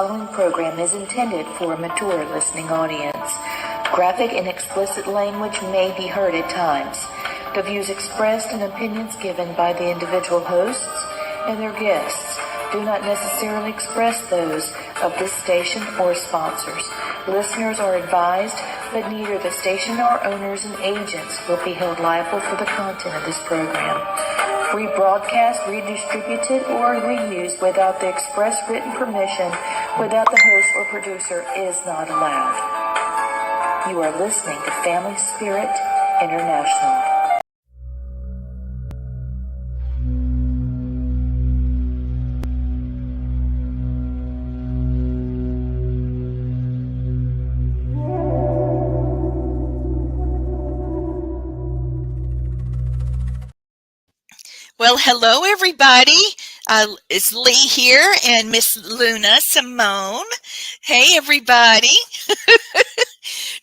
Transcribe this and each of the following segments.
following program is intended for a mature listening audience. Graphic and explicit language may be heard at times. The views expressed and opinions given by the individual hosts and their guests do not necessarily express those of this station or sponsors. Listeners are advised that neither the station nor owners and agents will be held liable for the content of this program. Rebroadcast, redistributed, or reused without the express written permission without the host or producer is not allowed. You are listening to Family Spirit International. Well, hello, everybody. It's Lee here and Miss Luna Simone. Hey, everybody.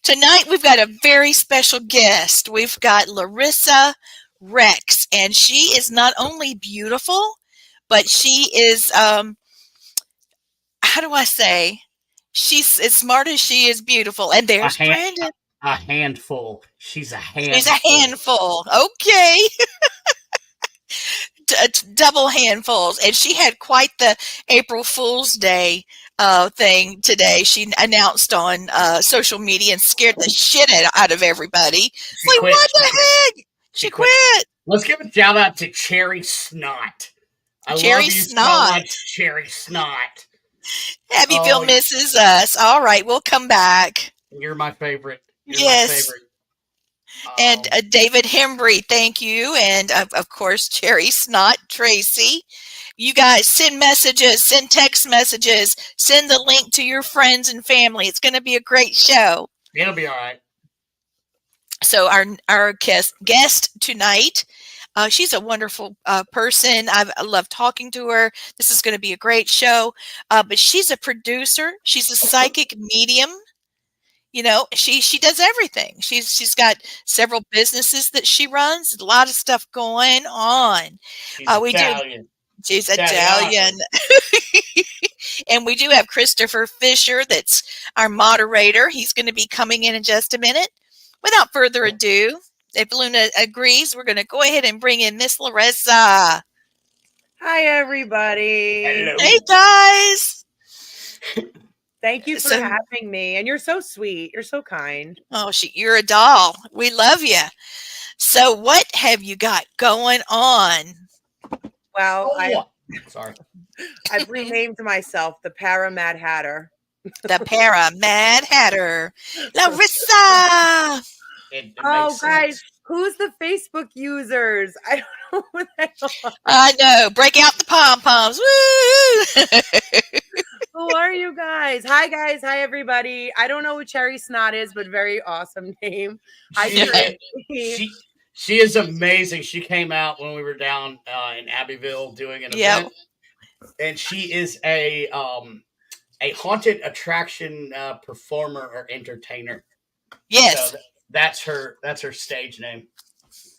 Tonight, we've got a very special guest. We've got Larissa Rex, and she is not only beautiful, but she is, how do I say? She's as smart as she is beautiful. And there's Brandon. A handful. She's a handful. She's a handful. Okay. Double handfuls, and she had quite the April Fool's Day thing today. She announced on social media and scared the shit out of everybody. Like, what the heck? She quit. Let's give a shout out to Cherry Snot. I love you so much, Cherry Snot. Abbyville misses us. All right, we'll come back. You're my favorite. Yes. My favorite. And David Hembry, thank you. And of course, Cherry Snot, Tracy. You guys send messages, send text messages, send the link to your friends and family. It's going to be a great show. It'll be all right. So our guest tonight, she's a wonderful person. I love talking to her. This is going to be a great show. But she's a producer. She's a psychic medium. You know, she does everything. She's got several businesses that she runs. A lot of stuff going on. She's Italian. And we do have Christopher Fisher. That's our moderator. He's going to be coming in just a minute. Without further ado, if Luna agrees, we're going to go ahead and bring in Miss Larissa. Hi, everybody. Hello. Hey, guys. Thank you for having me. And you're so sweet. You're so kind. Oh, you're a doll. We love you. So what have you got going on? Well, I've renamed myself the Para Mad Hatter. The Para Mad Hatter. Larissa. Oh, guys, who's the Facebook users? I don't know what they are. I know. Break out the pom-poms. Woo! Who are you guys? Hi, guys. Hi, everybody. I don't know who Cherry Snot is, but very awesome name. Hi, she is amazing. She came out when we were down in Abbeville doing an event. And she is a haunted attraction performer or entertainer. Yes. So that's her stage name.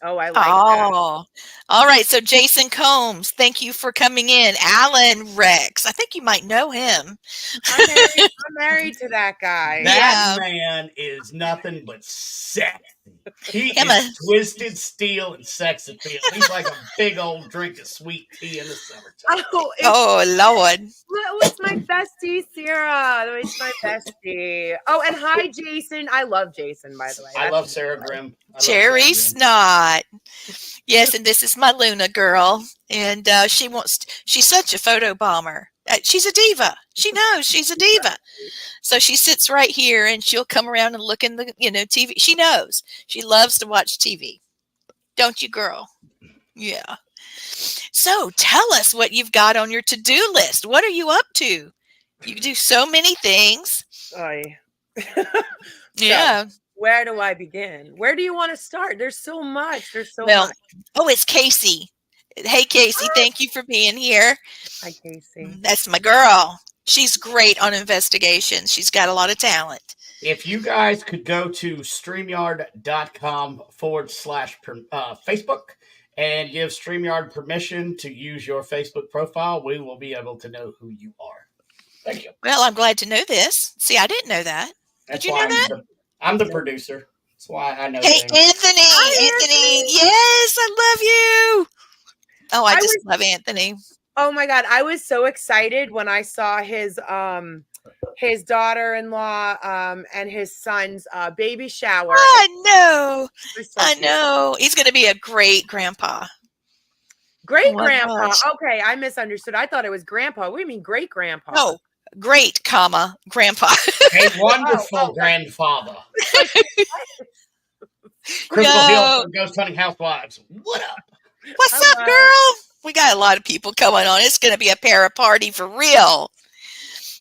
Oh, I like that. All right. So Jason Combs, thank you for coming in. Alan Rex, I think you might know him. I'm married to that guy. That man is nothing but sexy. He is twisted steel and sex appeal. He's like a big old drink of sweet tea in the summertime. Oh Lord. It's my bestie, Sarah. It's my bestie. Oh, and hi, Jason. I love Jason, by the way. I love Sarah Grimm. Cherry Snot. Yes, and this is my Luna girl. And she's such a photo bomber. She's a diva. She knows she's a diva. So she sits right here and she'll come around and look in the, TV. She knows. She loves to watch TV. Don't you, girl? Yeah. So tell us what you've got on your to-do list. What are you up to? You do so many things. Yeah. So, where do I begin? Where do you want to start? There's so much. Much. Oh, it's Casey. Hey, Casey, thank you for being here. Hi, Casey. That's my girl. She's great on investigations. She's got a lot of talent. If you guys could go to StreamYard.com/Facebook and give StreamYard permission to use your Facebook profile, we will be able to know who you are. Thank you. Well, I'm glad to know this. See, I didn't know that. That's Did you know why that? I'm the producer. That's why I know Hey, things. Anthony. Hi, Anthony. Anthony. Yes, I love you. Oh, I I just was love Anthony. Oh my God, I was so excited when I saw his daughter-in-law and his son's baby shower. I know. It was so I cute. know. He's going to be a great grandpa. Oh Great my grandpa. gosh. Okay, I misunderstood. I thought it was grandpa. What do you mean great grandpa? No, great, comma, grandpa. A Oh, wonderful oh, that's grandfather. like Crystal Hill No. from Ghost Hunting Housewives. What up? What's up, hello. girl? We got a lot of people coming on. It's going to be a para party for real.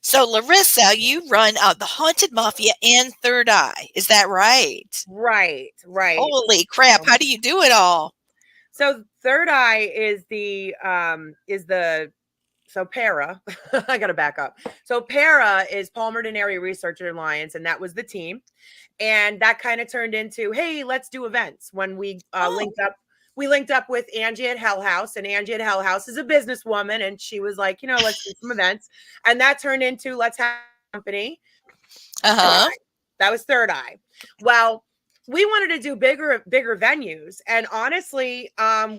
So, Larissa, you run the Haunted Mafia and Third Eye. Is that right? Right. Holy crap. How do you do it all? So Third Eye is so Para, I got to back up. So Para is Palmerton Area Research Alliance, and that was the team. And that kind of turned into, hey, let's do events. When we linked up with Angie at Hell House, and Angie at Hell House is a businesswoman, and she was like, let's do some events. And that turned into let's have a company. Uh-huh. That was Third Eye. Well, we wanted to do bigger venues, and honestly,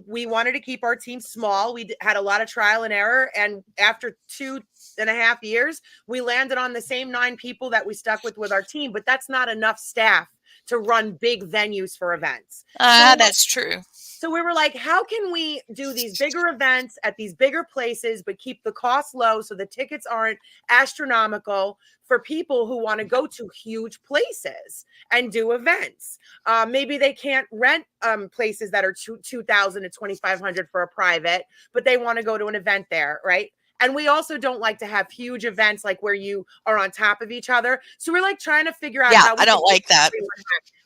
we wanted to keep our team small. We had a lot of trial and error, and after 2.5 years, we landed on the same 9 people that we stuck with our team. But that's not enough staff to run big venues for events. That's true. So we were like, how can we do these bigger events at these bigger places, but keep the cost low so the tickets aren't astronomical for people who want to go to huge places and do events? Maybe they can't rent places that are $2,000 to $2,500 for a private, but they want to go to an event there, right? And we also don't like to have huge events like where you are on top of each other. So we're like trying to figure out how we I don't like that.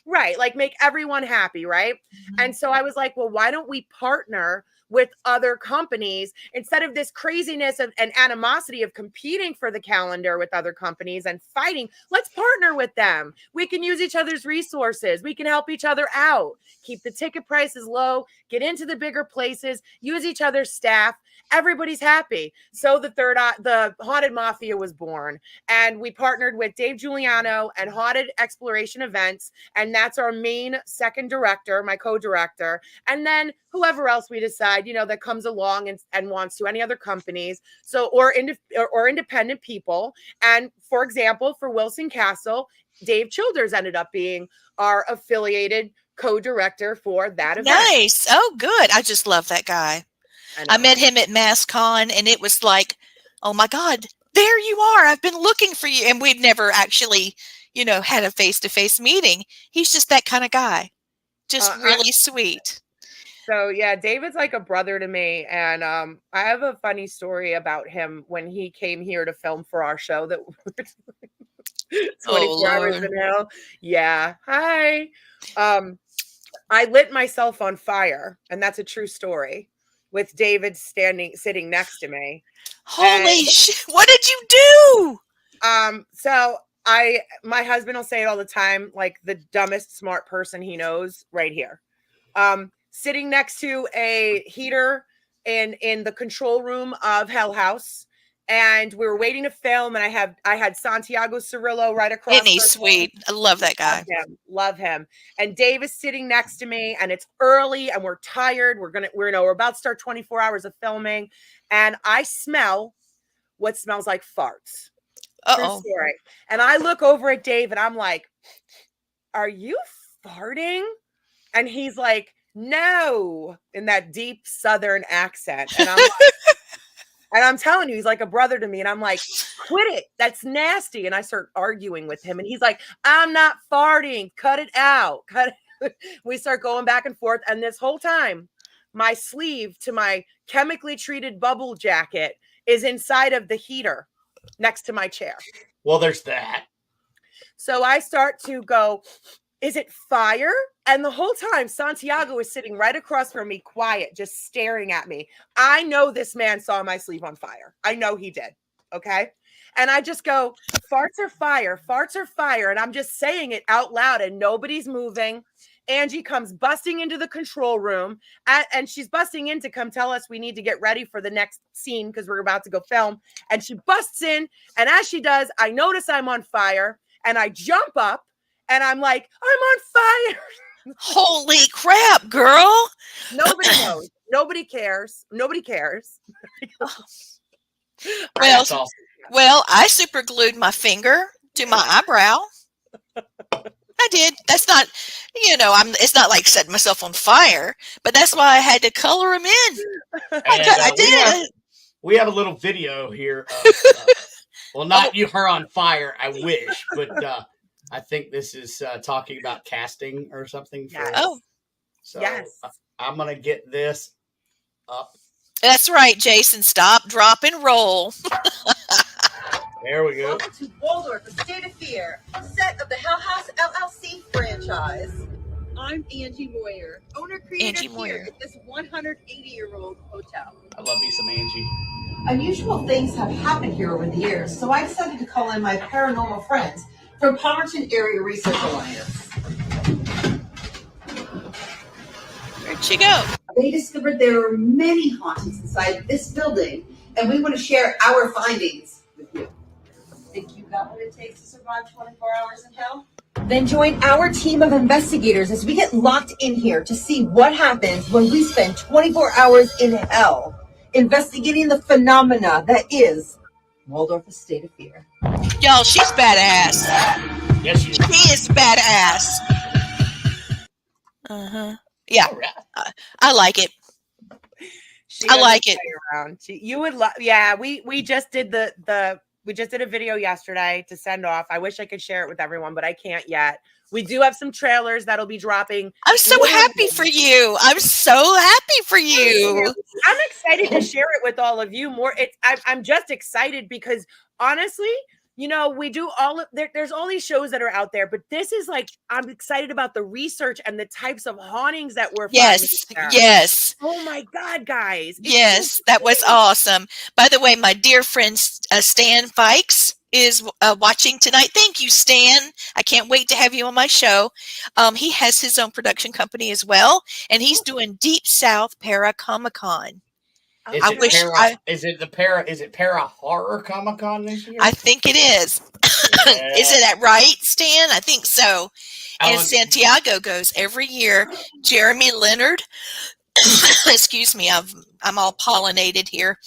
Right. Like make everyone happy. Right. Mm-hmm. And so I was like, well, why don't we partner with other companies instead of this craziness and animosity of competing for the calendar with other companies and fighting? Let's partner with them. We can use each other's resources. We can help each other out, keep the ticket prices low, get into the bigger places, use each other's staff. Everybody's happy. So the Haunted Mafia was born, and we partnered with Dave Giuliano and Haunted Exploration Events. And that's our main second director, my co-director. And then whoever else we decide, that comes along and wants to, any other companies. So, or independent people. And for example, for Wilson Castle, Dave Childers ended up being our affiliated co-director for that event. Nice. Oh, good. I just love that guy. I met him at MassCon, and it was like, oh my God, there you are. I've been looking for you. And we've never actually, had a face-to-face meeting. He's just that kind of guy. Just really sweet. So yeah, David's like a brother to me. And I have a funny story about him when he came here to film for our show that we're 24 hours in hell. Yeah. Hi. I lit myself on fire, and that's a true story, with David sitting next to me. Holy shit. What did you do? So my husband will say it all the time, like the dumbest smart person he knows right here. Sitting next to a heater in the control room of Hell House. And we were waiting to film, and I had Santiago Cirillo right across. Isn't he sweet? I love that guy. Love him. And Dave is sitting next to me, and it's early, and we're tired. We're about to start 24 hours of filming, and I smell what smells like farts. True story. And I look over at Dave, and I'm like, "Are you farting?" And he's like, "No," in that deep Southern accent, and I'm like. And I'm telling you, he's like a brother to me. And I'm like, quit it. That's nasty. And I start arguing with him. And he's like, I'm not farting. Cut it out. Cut it. We start going back and forth. And this whole time, my sleeve to my chemically treated bubble jacket is inside of the heater next to my chair. Well, there's that. So I start to go, is it fire? And the whole time, Santiago is sitting right across from me, quiet, just staring at me. I know this man saw my sleeve on fire. I know he did. Okay. And I just go, farts are fire. Farts are fire. And I'm just saying it out loud, and nobody's moving. Angie comes busting into the control room, and she's busting in to come tell us we need to get ready for the next scene because we're about to go film. And she busts in, and as she does, I notice I'm on fire, and I jump up, and I'm like, I'm on fire. Holy crap, girl. Nobody knows. Nobody cares. Nobody cares. Well, well, I super glued my finger to my eyebrow. I did. That's not, it's not like setting myself on fire, but that's why I had to color them in. I did. We have a little video here. Well, not her on fire. I wish, but I think this is talking about casting or something. So yes. I'm gonna get this up. That's right, Jason. Stop, drop, and roll. There we go. Welcome to Waldorf, the State of Fear, set of the Hell House LLC franchise. I'm Angie Moyer, owner-creator here at this 180-year-old hotel. I love me some Angie. Unusual things have happened here over the years, so I decided to call in my paranormal friends from Palmerton Area Research Alliance. Where'd she go? They discovered there are many hauntings inside this building, and we want to share our findings with you. Think you got what it takes to survive 24 hours in hell? Then join our team of investigators as we get locked in here to see what happens when we spend 24 hours in hell investigating the phenomena that is Waldorf, a State of Fear. Y'all, she's badass. Yes, she is. She is badass. Yeah, I like it. I like it. Around. You would love. Yeah, we just did we just did a video yesterday to send off. I wish I could share it with everyone, but I can't yet. We do have some trailers that'll be dropping. I'm so happy for you. I'm so happy for you. I'm excited to share it with all of you more. I'm just excited because honestly, we do there's all these shows that are out there, but this is like, I'm excited about the research and the types of hauntings that we're finding. Yes. Oh my God, guys. Yes, that was awesome. By the way, my dear friend Stan Fikes is watching tonight. Thank you, Stan. I can't wait to have you on my show. He has his own production company as well, and he's doing Deep South Para Comic Con. Is it Para Horror Comic Con this year? I think it is. Yeah. Is it right, Stan? I think so. And Santiago goes every year. Jeremy Leonard. Excuse me, I'm all pollinated here.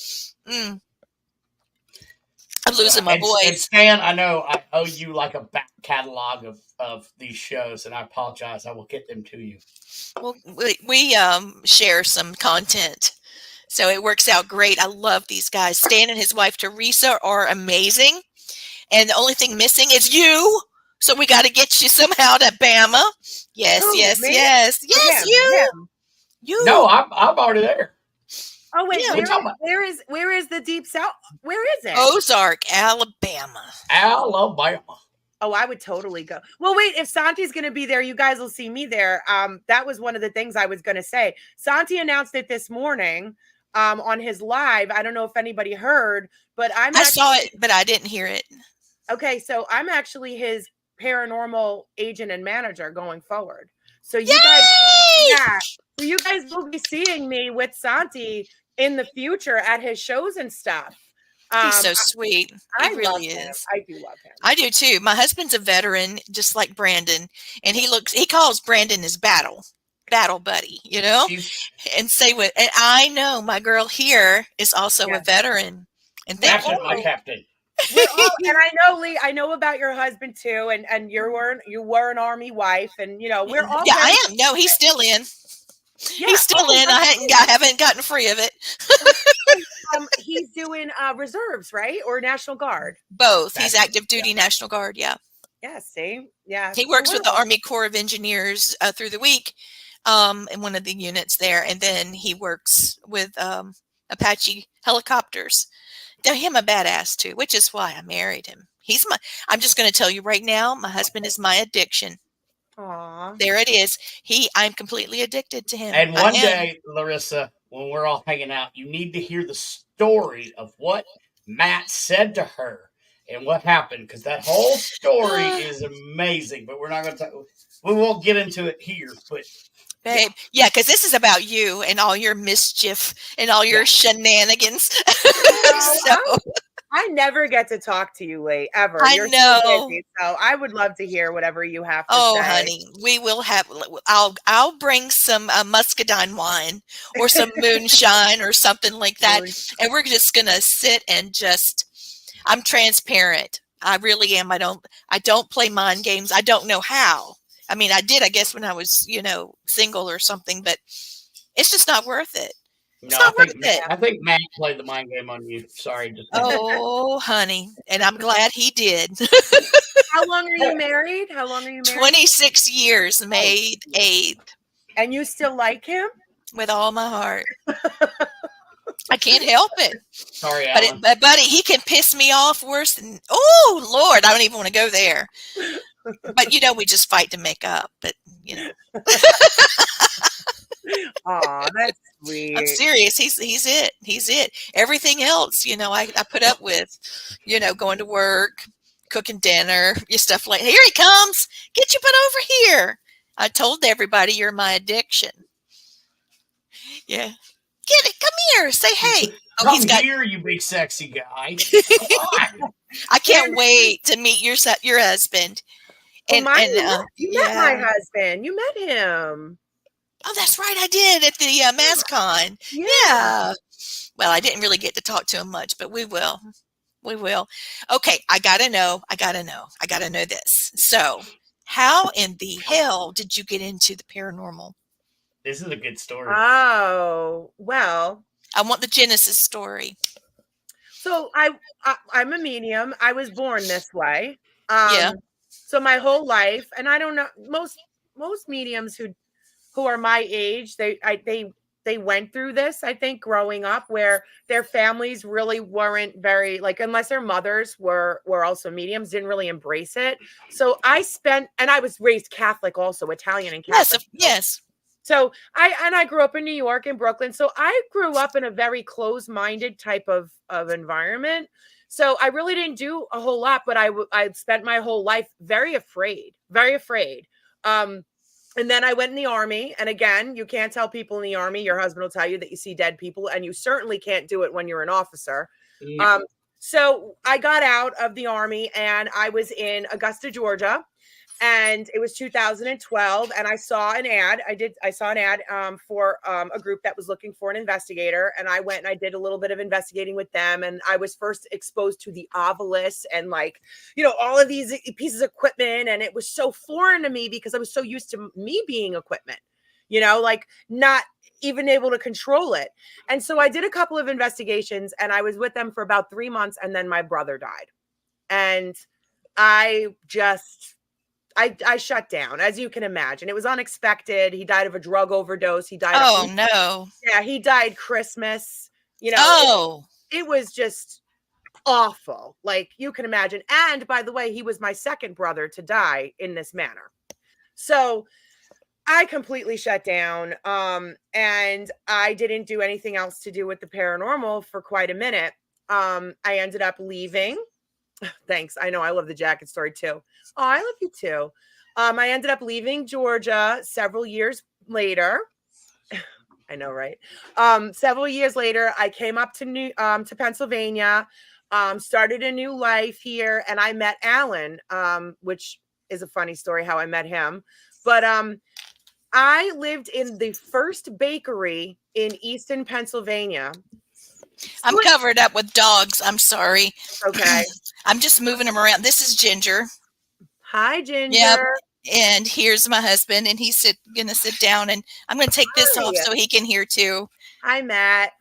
I'm losing my voice. And Stan, I know I owe you like a back catalog of these shows, and I apologize. I will get them to you. Well, we share some content. So it works out great. I love these guys. Stan and his wife, Teresa, are amazing. And the only thing missing is you. So we got to get you somehow to Bama. Yes, yes, man. yes. Yes, you. No, I'm already there. Oh, wait. Where is the Deep South? Where is it? Ozark, Alabama. Oh, I would totally go. Well, wait, if Santi's going to be there, you guys will see me there. That was one of the things I was going to say. Santi announced it this morning. On his live. I don't know if anybody heard, but I saw it, but I didn't hear it. Okay, so I'm actually his paranormal agent and manager going forward. So you guys will be seeing me with Santi in the future at his shows and stuff. He's so sweet. He really is. I do love him. I do too. My husband's a veteran, just like Brandon, and he calls Brandon his battle buddy, and and I know my girl here is also a veteran. And that's my captain. And I know, Lee, I know about your husband too, and you were an Army wife, and we're all. Yeah, I am. No, he's still in. Yeah, he's still in. I haven't gotten free of it. He's doing reserves, right, or National Guard? Both. He's active duty National Guard. Yeah. Yeah. See. Yeah. He works with the Army Corps of Engineers through the week. In one of the units there, and then he works with Apache helicopters. Now, him a badass too, which is why I married him. I'm just going to tell you right now, my husband is my addiction. Aww. There it is. I'm completely addicted to him. And one day, Larissa, when we're all hanging out, you need to hear the story of what Matt said to her and what happened, because that whole story is amazing. But we're not going to talk. We won't get into it here. But Babe, yeah, because this is about you and all your mischief and all your shenanigans. So I never get to talk to you late ever. I You're know. so busy, so I would love to hear whatever you have to Oh, say. honey, we will have. I'll bring some muscadine wine or some moonshine or something like that, and we're just gonna sit and just. I'm transparent. I really am. I don't play mind games. I don't know how. I mean, I did, I guess, when I was, single or something, but it's just not worth it. It's not worth it. I think Matt played the mind game on you. Sorry. Oh, honey, and I'm glad he did. How long are you married? 26 years, May 8th. And you still like him? With all my heart. I can't help it. Sorry, Alan. But buddy, he can piss me off worse than, oh, Lord, I don't even want to go there. But, we just fight to make up. But, Aw, that's sweet. I'm serious. He's it. He's it. Everything else, I put up with, going to work, cooking dinner, stuff like, here he comes. Get your butt over here. I told everybody you're my addiction. Yeah. Get it. Come here. Say hey. Oh, Come here, you big sexy guy. Come on. I can't wait to meet your husband. You met my husband. You met him. Oh, that's right. I did at the MassCon. Yeah. Well, I didn't really get to talk to him much, but we will. We will. Okay. I got to know this. So how in the hell did you get into the paranormal? This is a good story. Oh, well. I want the Genesis story. So I'm a medium. I was born this way. Yeah. So my whole life, and I don't know, most mediums who are my age, they went through this, I think, growing up, where their families really weren't very, like, unless their mothers were also mediums, didn't really embrace it. So I was raised Catholic also, Italian and Catholic. Yes. So I grew up in New York and Brooklyn. So I grew up in a very closed-minded type of environment. So I really didn't do a whole lot, but I spent my whole life very afraid. And then I went in the army. And again, you can't tell people in the army. Your husband will tell you that you see dead people, and you certainly can't do it when you're an officer. Yeah. So I got out of the army and I was in Augusta, Georgia. And it was 2012, and I saw an ad. I saw an ad for a group that was looking for an investigator, and I went and I did a little bit of investigating with them. And I was first exposed to the ovilus and all of these pieces of equipment, and it was so foreign to me because I was so used to me being equipment, not even able to control it. And so I did a couple of investigations, and I was with them for about 3 months, and then my brother died, and I shut down, as you can imagine. It was unexpected. He died of a drug overdose. He died. Oh, no. Yeah, he died Christmas. It was just awful. Like you can imagine. And by the way, he was my second brother to die in this manner. So I completely shut down. And I didn't do anything else to do with the paranormal for quite a minute. I ended up leaving. Thanks. I know. I love the jacket story too. Oh, I love you too. I ended up leaving Georgia several years later. I know, right? Several years later, I came up to Pennsylvania, started a new life here, and I met Alan, which is a funny story how I met him. But I lived in the first bakery in Easton, Pennsylvania. I'm covered up with dogs. I'm sorry. Okay. I'm just moving them around. This is Ginger. Hi, Ginger. Yep. And here's my husband, and he's going to sit down, and I'm going to take this off so he can hear too. Hi, Matt.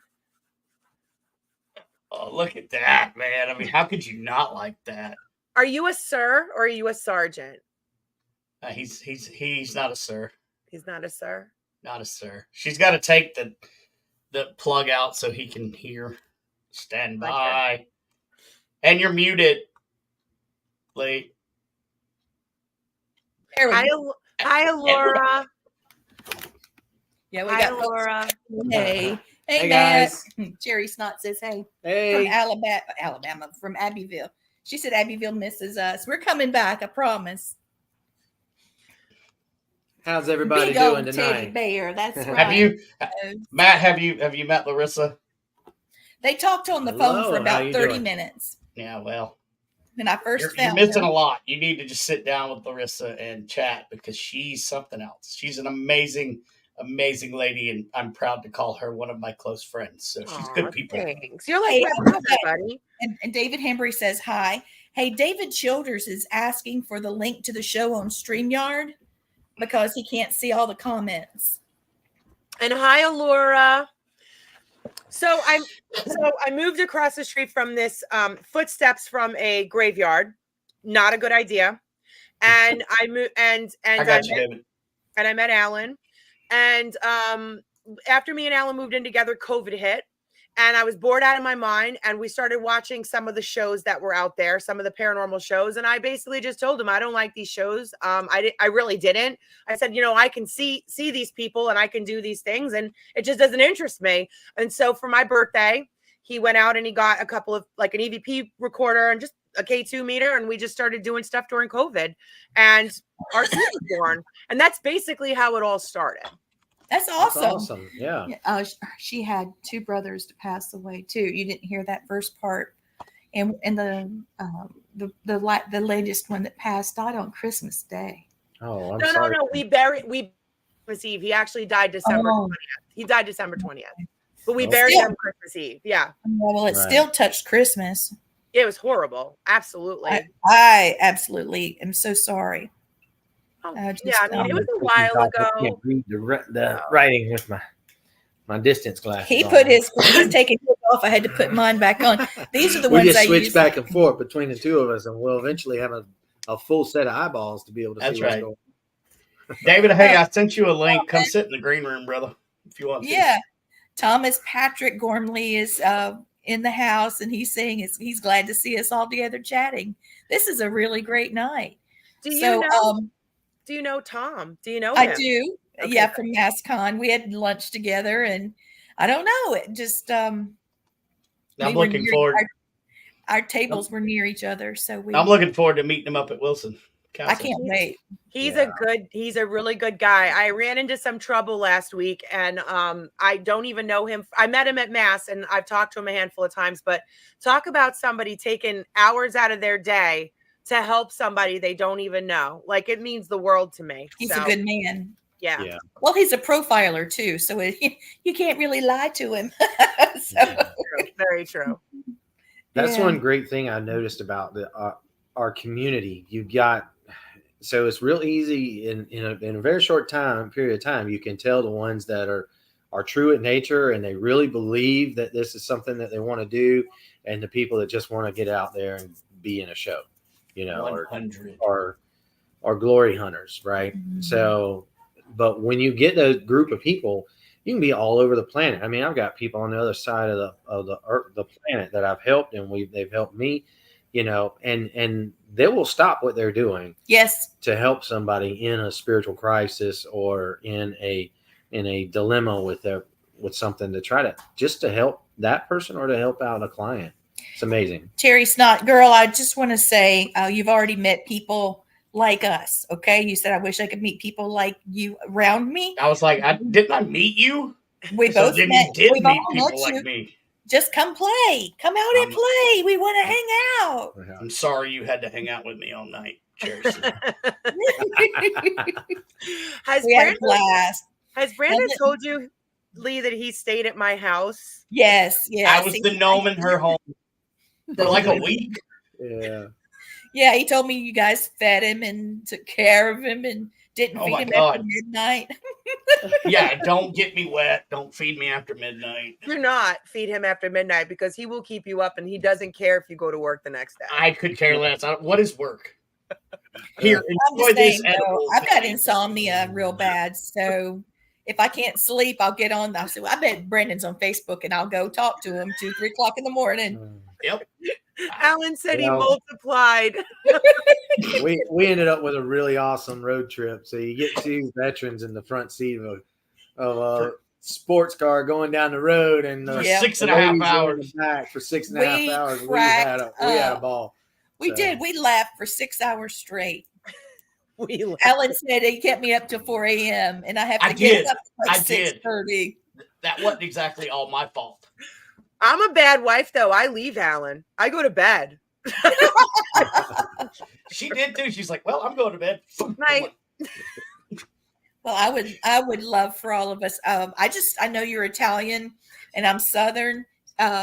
Oh, look at that, man. I mean, how could you not like that? Are you a sir or are you a sergeant? He's not a sir. He's not a sir? Not a sir. She's got to take the plug out so he can hear. Stand by. Okay. And you're muted. Late. Hi, Laura. Yeah, we got Laura. Hey. Hey, guys. Jerry Snot says hey. Hey. From Alabama, from Abbeville. She said Abbeville misses us. We're coming back, I promise. How's everybody Big doing old tonight? teddy bear. That's right. Have you, Matt? Have you met Larissa? They talked on the phone Hello, for how about you 30 doing? minutes. Yeah, well, When I first you're found missing her. a lot. You need to just sit down with Larissa and chat because she's something else. She's an amazing lady, and I'm proud to call her one of my close friends. So she's good people. Thanks. You're like Hey, my brother, buddy. And David Hembry says hi. Hey, David Childers is asking for the link to the show on StreamYard because he can't see all the comments. And hi, Alora. So I moved across the street from this footsteps from a graveyard. Not a good idea. And I moved and I got you, David. I met Alan. And after me and Alan moved in together, COVID hit. And I was bored out of my mind. And we started watching some of the shows that were out there, some of the paranormal shows. And I basically just told him, I don't like these shows. I really didn't. I said, I can see these people and I can do these things. And it just doesn't interest me. And so for my birthday, he went out and he got a couple of like an EVP recorder and just a K2 meter. And we just started doing stuff during COVID. And our son was born. And that's basically how it all started. That's awesome. That's awesome. Yeah. She had two brothers to pass away too. You didn't hear that first part, and the latest one that passed died on Christmas Day. Oh, I'm no, sorry. No. We Christmas Eve. He actually died December 20th. He died December 20th, but we buried him Christmas Eve. Yeah. Well, it still touched Christmas. It was horrible. Absolutely. I absolutely am so sorry. It was a while ago. I can't read the writing with my distance glasses. He's taking his off. I had to put mine back on. These are the ones just I switch use. back and forth between the two of us, and we'll eventually have a full set of eyeballs to be able to see what's going on. David, hey, I sent you a link. Come sit in the green room, brother, if you want to. Yeah. Thomas Patrick Gormley is in the house, and he's saying he's glad to see us all together chatting. This is a really great night. Do you know Tom? Do you know him? I do. Okay. Yeah, from MassCon. We had lunch together, and I don't know. It just I'm looking forward. Our tables were near each other, so I'm looking forward to meeting him up at Wilson Castle. I can't wait. He's a really good guy. I ran into some trouble last week, and I don't even know him. I met him at Mass, and I've talked to him a handful of times. But talk about somebody taking hours out of their day to help somebody they don't even know. Like, it means the world to me. He's a good man. Yeah. Well, he's a profiler too, so you can't really lie to him. Very true. That's one great thing I noticed about our community. So it's real easy in a very short period of time. You can tell the ones that are true at nature and they really believe that this is something that they want to do, and the people that just want to get out there and be in a show. 100. or glory hunters, right? Mm-hmm. So, but when you get a group of people, you can be all over the planet. I mean, I've got people on the other side of the earth, the planet that I've helped, and they've helped me, and they will stop what they're doing, to help somebody in a spiritual crisis or in a dilemma with something, to try to help that person or to help out a client. It's amazing. Terry Snot, girl, I just want to say you've already met people like us, okay? You said, I wish I could meet people like you around me. I was like, didn't I meet you? We both met. You did meet people like me. Just come play. Come out and play. We want to hang out. I'm sorry you had to hang out with me all night. Cheers. Has Brandon told you, Lee, that he stayed at my house? Yes. I was the gnome in her home for like a week. Yeah, he told me you guys fed him and took care of him and didn't feed him after midnight. Yeah, don't get me wet. Don't feed me after midnight. Do not feed him after midnight, because he will keep you up, and he doesn't care if you go to work the next day. I could care less. What is work? Here, enjoy these edibles. I've got insomnia real bad, so if I can't sleep, I'll get on. I'll say, I bet Brendan's on Facebook, and I'll go talk to him 2-3 o'clock in the morning. Yep. Alan said he multiplied. we ended up with a really awesome road trip. So you get two veterans in the front seat of a sports car going down the road, and for 6.5 hours. Back for 6.5 hours. We had a ball. We So- did. We laughed for 6 hours straight. We Alan said he kept me up till 4 a.m. and I have to I get did. up at like I did. 6:30. That wasn't exactly all my fault. I'm a bad wife, though. I leave Alan. I go to bed. She did too. She's like, well, I'm going to bed. Night. Well, I would love for all of us. I know you're Italian and I'm Southern.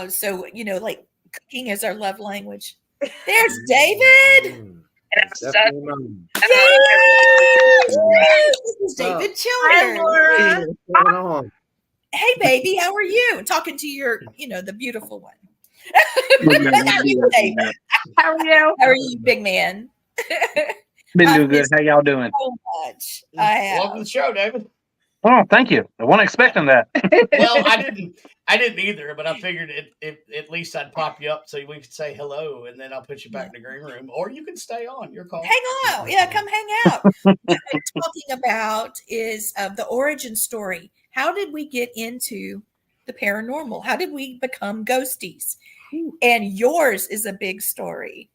So like cooking is our love language. There's David. Definitely mine. This is David Hi, Childers. Laura. Hey, what's going on? Hey, baby, how are you? Talking to your, the beautiful one. David, How are you? how are you, big man? Been I've doing good. missed How y'all doing? So much. I have. Welcome to the show, David. Oh, thank you. I wasn't expecting that. Well, I didn't either, but I figured at least I'd pop you up so we could say hello, and then I'll put you back in the green room, or you can stay on. Your call. Hang out. Yeah, come hang out. What we're talking about is the origin story. How did we get into the paranormal? How did we become ghosties? And yours is a big story,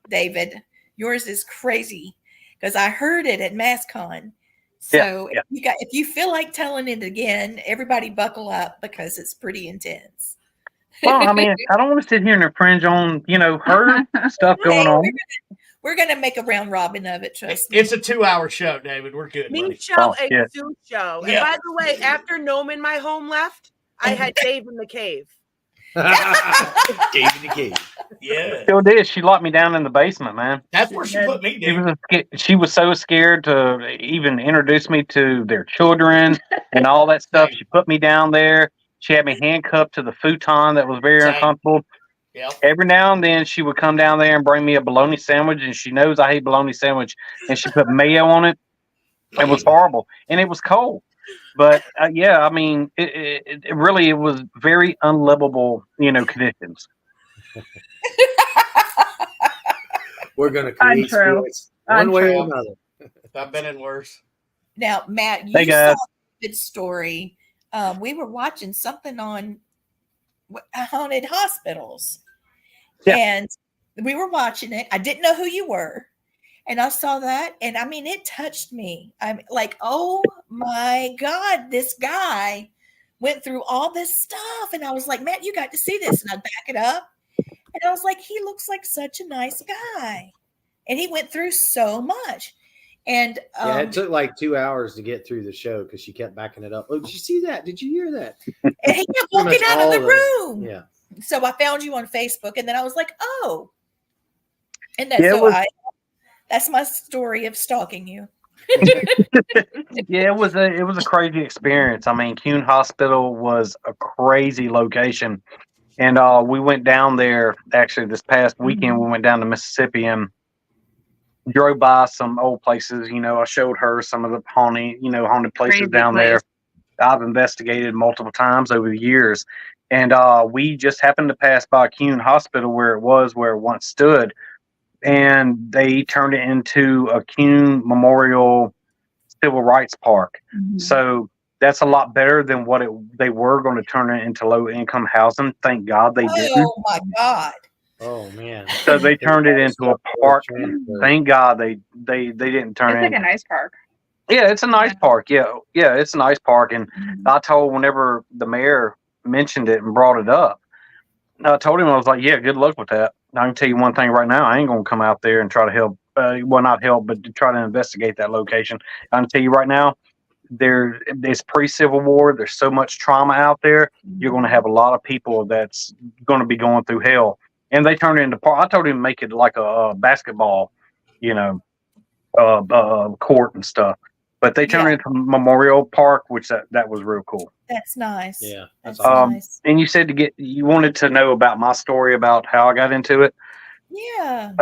David. Yours is crazy because I heard it at MassCon. So Yeah. if you feel like telling it again, everybody buckle up because it's pretty intense. Well, I mean, I don't want to sit here and infringe on, her stuff going on. We're gonna make a round robin of it. Trust me. It's a 2-hour show, David. We're good. Me buddy. show Oh, a shit. zoo show. Yeah. And by the way, after Gnome in my home left, I had Dave in the cave. Cave in the cave. Yeah, Still did. She locked me down in the basement, man. that's where she put me, dude. She was so scared to even introduce me to their children and all that stuff. Same. She put me down there. She had me handcuffed to the futon that was very Same. uncomfortable. Yep. Every now and then she would come down there and bring me a bologna sandwich, and she knows I hate bologna sandwich, and she put mayo on it. It was horrible, and it was cold. But yeah, I mean, it really was very unlivable, conditions. We're going to create Untrue. spirits one way or Untrue. another. I've been in worse. Now, Matt, you Hey, saw guys. David's story. We were watching something on haunted hospitals, Yeah. and we were watching it. I didn't know who you were, and I saw that, and I mean, it touched me. I'm like, oh my God, this guy went through all this stuff, and I was like, Matt, you got to see this, and I back it up, and I was like, he looks like such a nice guy, and he went through so much. And Yeah, it took like 2 hours to get through the show because she kept backing it up. Oh, did you see that? Did you hear that? and he kept Pretty walking much out of the all room. Yeah. So I found you on Facebook, and then I was like, oh, and that's my story of stalking you. Yeah, it was a crazy experience. I mean, Kuhn Hospital was a crazy location, and we went down there actually this past weekend. We went down to Mississippi and drove by some old places. I showed her some of the haunted places Crazy down place. there. I've investigated multiple times over the years, and we just happened to pass by Kuhn Hospital where it once stood, and they turned it into a Kuhn Memorial Civil Rights Park. So that's a lot better than what they were going to turn it into low income housing. Thank God they didn't. Oh my God. Oh man. So they turned it into a park. Thank God they didn't turn It's it like into a nice park. Yeah, it's a nice park. Yeah, it's a nice park. And I told whenever the mayor mentioned it and brought it up, I told him, I was like, yeah, good luck with that. I can tell you one thing right now, I ain't going to come out there and try to help. Well, not help, but to try to investigate that location. I can tell you right now, there's pre-Civil War. There's so much trauma out there. You're going to have a lot of people that's going to be going through hell. And they turned it into park. I told him to make it like a basketball, court and stuff. But they turned it into Memorial Park, which that was real cool. That's nice. Yeah, That's awesome. nice. And you said you wanted to know about my story about how I got into it. Yeah.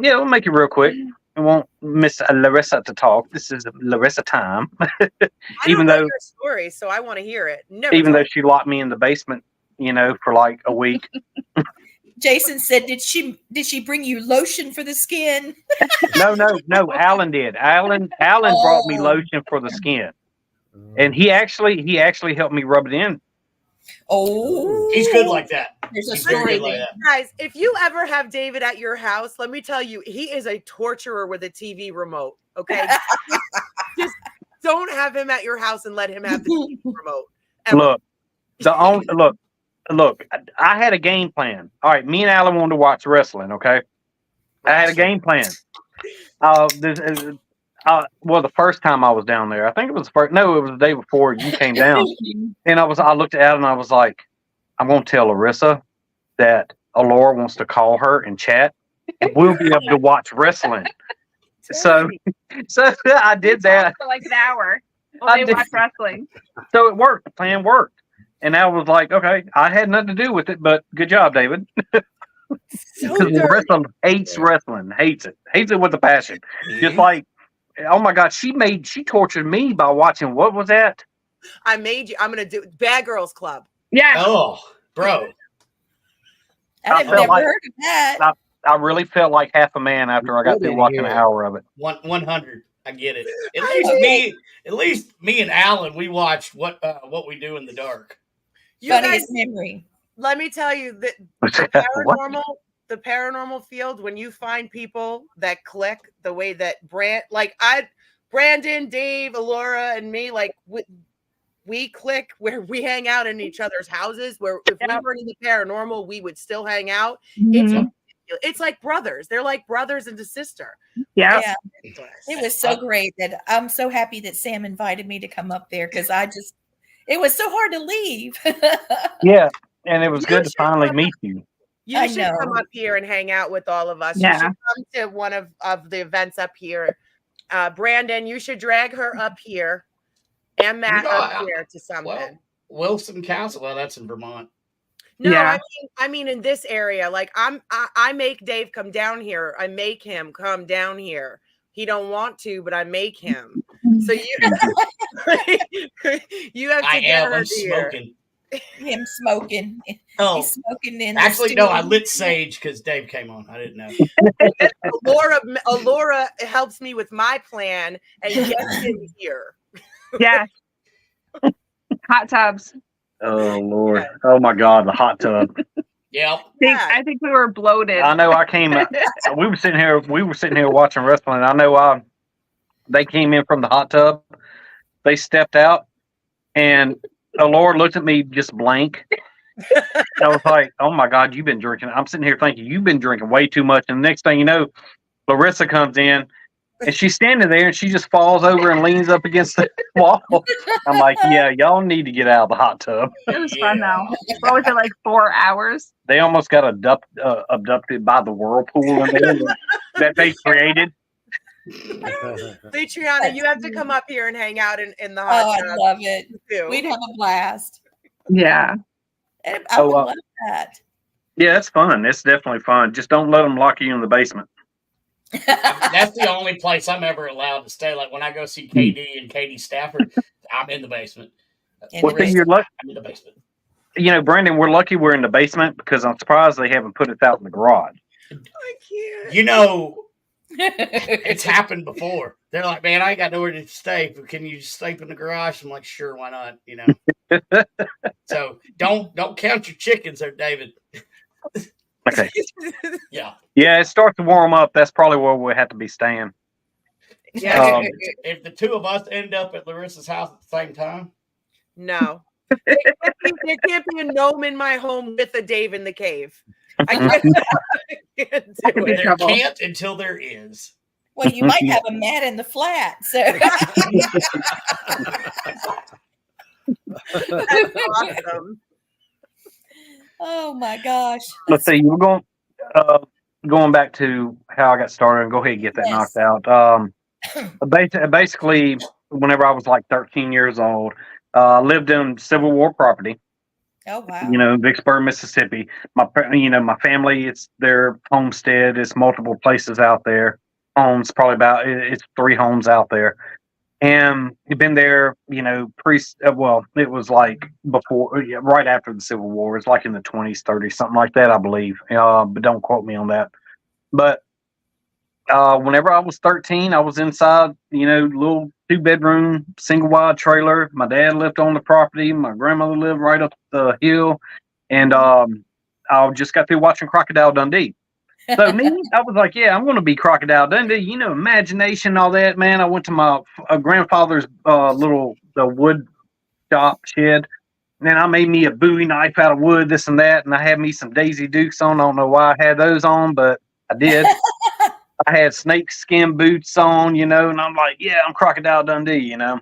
Yeah, we'll make it real quick. I won't miss Larissa to talk. This is Larissa time. I Even don't know though your story, so I want to hear it. Never even though told she locked me in the basement, for like a week. Jason said, did she bring you lotion for the skin? No. Alan did. Alan brought me lotion for the skin, and he actually helped me rub it in Oh, He's good like that. there's a He's very story good like there. that. Guys, if you ever have David at your house, let me tell you, he is a torturer with a TV remote. Okay. Just don't have him at your house and let him have the TV remote. Ever. Look, I had a game plan. All right, me and Alan wanted to watch wrestling, okay? I had a game plan. The first time I was down there, I think it was it was the day before you came down. And I looked at Alan and I was like, I'm going to tell Larissa that Alora wants to call her and chat, and we'll be able to watch wrestling. So I did that for like an hour while they watch wrestling. So it worked. The plan worked. And I was like, okay, I had nothing to do with it, but good job, David. Because Larissa hates wrestling, hates it with a passion. Just like, oh my God, she tortured me by watching, what was that? I'm going to do Bad Girls Club. Yeah. Oh, bro. I've never heard of that. I really felt like half a man after I got through watching an hour of it. 100. I get it. At least me and Alan, we watched what we do in the dark. Funniest memory. Let me tell you that the paranormal field, when you find people that click the way that Brandon, Dave, Alora, and me, like we click where we hang out in each other's houses, where if we were in the paranormal, we would still hang out. Mm-hmm. It's like brothers. They're like brothers and a sister. Yeah. It was so great that I'm so happy that Sam invited me to come up there, because it was so hard to leave. Yeah. And it was good to finally meet you. You should come up here and hang out with all of us. Yeah. You should come to one of the events up here. Brandon, you should drag her up here and Matt up here to something. Well, Wilson Castle, that's in Vermont. No, I mean in this area. Like I make Dave come down here. I make him come down here. He don't want to, but I make him. So you have to get her here. Smoking. Him smoking. Oh, he's smoking in. Actually, no, I lit sage because Dave came on. I didn't know. Alora helps me with my plan and gets him here. Yeah. Hot tubs. Oh Lord! Oh my God! The hot tub. Yeah. I think we were bloated. I know. I came. We were sitting here watching wrestling. I know. They came in from the hot tub. They stepped out, and Lord looked at me just blank. I was like, "Oh my God, you've been drinking." I'm sitting here thinking you've been drinking way too much. And the next thing you know, Larissa comes in, and she's standing there, and she just falls over and leans up against the wall. I'm like, "Yeah, y'all need to get out of the hot tub." It was fun though. What was it, like 4 hours? They almost got abducted by the whirlpool that they created. Triana, you have to come up here and hang out in the hot tub. I'd love it. We'd have a blast. Yeah. I would love that. Yeah, it's fun. It's definitely fun. Just don't let them lock you in the basement. That's the only place I'm ever allowed to stay. Like when I go see KD and Katie Stafford, I'm in the basement. Well, you're lucky. I'm in the basement. You know, Brandon, we're lucky we're in the basement because I'm surprised they haven't put us out in the garage. I can't. You know, it's happened before. They're like, "Man, I ain't got nowhere to stay. But can you just sleep in the garage?" I'm like, "Sure, why not?" You know. So don't count your chickens there, David. Okay. Yeah. Yeah, it starts to warm up. That's probably where we'll have to be staying. Yeah. If the two of us end up at Larissa's house at the same time. No. There can't be a gnome in my home with a Dave in the cave. I can't until there is. Well, you might have a Matt in the flat. So that's awesome. Oh my gosh. Let's see. We're going back to how I got started and go ahead and get that knocked out. Basically, whenever I was like 13 years old, I lived in Civil War property. Oh wow! You know, Vicksburg, Mississippi. My family. It's their homestead. It's multiple places out there. Homes, it's 3 homes out there, and you've been there. You know, it was like before, right after the Civil War. It's like in the 20s, 30s, something like that, I believe. But don't quote me on that. But whenever I was 13, I was inside, little 2-bedroom, single wide trailer. My dad lived on the property. My grandmother lived right up the hill. And I just got through watching Crocodile Dundee. So me, I was like, yeah, I'm going to be Crocodile Dundee. Imagination, all that, man. I went to my grandfather's the wood shop shed. And then I made me a Bowie knife out of wood, this and that. And I had me some Daisy Dukes on. I don't know why I had those on, but I did. I had snake skin boots on, and I'm like, yeah, I'm Crocodile Dundee, I'm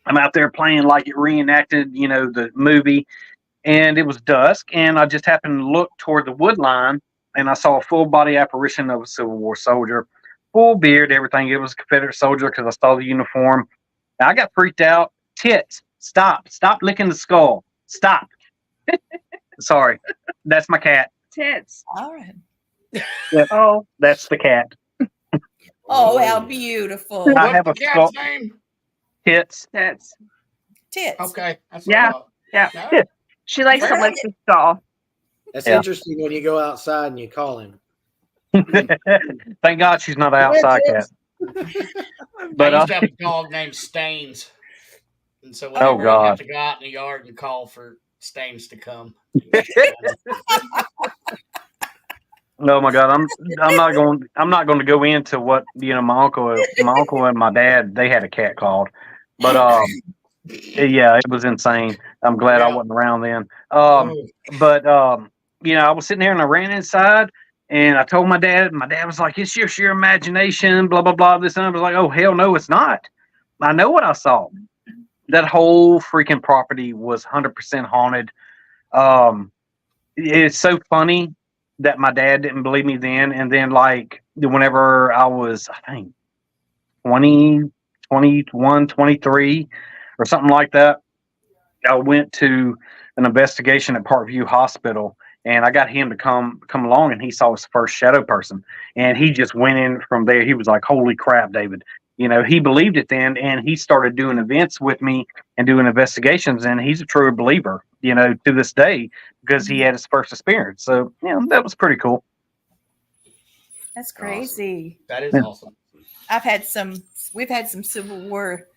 out there playing like it reenacted, the movie. And it was dusk, and I just happened to look toward the wood line, and I saw a full body apparition of a Civil War soldier, full beard, everything. It was a Confederate soldier because I saw the uniform. And I got freaked out. Tits, stop licking the skull. Stop. Sorry, that's my cat. Tits. All right. Yeah. Oh, that's the cat. Oh, how beautiful. I have What's a the cat's skull. name? Tits. Tits. Tits. Okay. That's Yeah. what Yeah. I thought. She likes to Fair. lick the skull. That's Yeah. interesting when you go outside and you call him. Thank God she's not an outside cat. But I used to have a dog named Stains. And so whenever Oh, God. I have to go out in the yard and call for Stains to come. Oh my God, I'm not going to go into what my uncle and my dad, they had a cat called, but yeah, it was insane. I'm glad I wasn't around then. But I was sitting there and I ran inside and I told my dad. My dad was like, "It's just your imagination, blah blah blah." This and I was like, "Oh hell no, it's not. I know what I saw. That whole freaking property was 100% haunted." It's so funny that my dad didn't believe me then. And then like whenever I was, I think 20, 21, 23 or something like that, I went to an investigation at Parkview Hospital and I got him to come along and he saw his first shadow person and he just went in from there. He was like, "Holy crap, David." He believed it then and he started doing events with me and doing investigations and he's a true believer, to this day because he had his first experience. So, that was pretty cool. That's crazy. Awesome. That is awesome. We've had some Civil War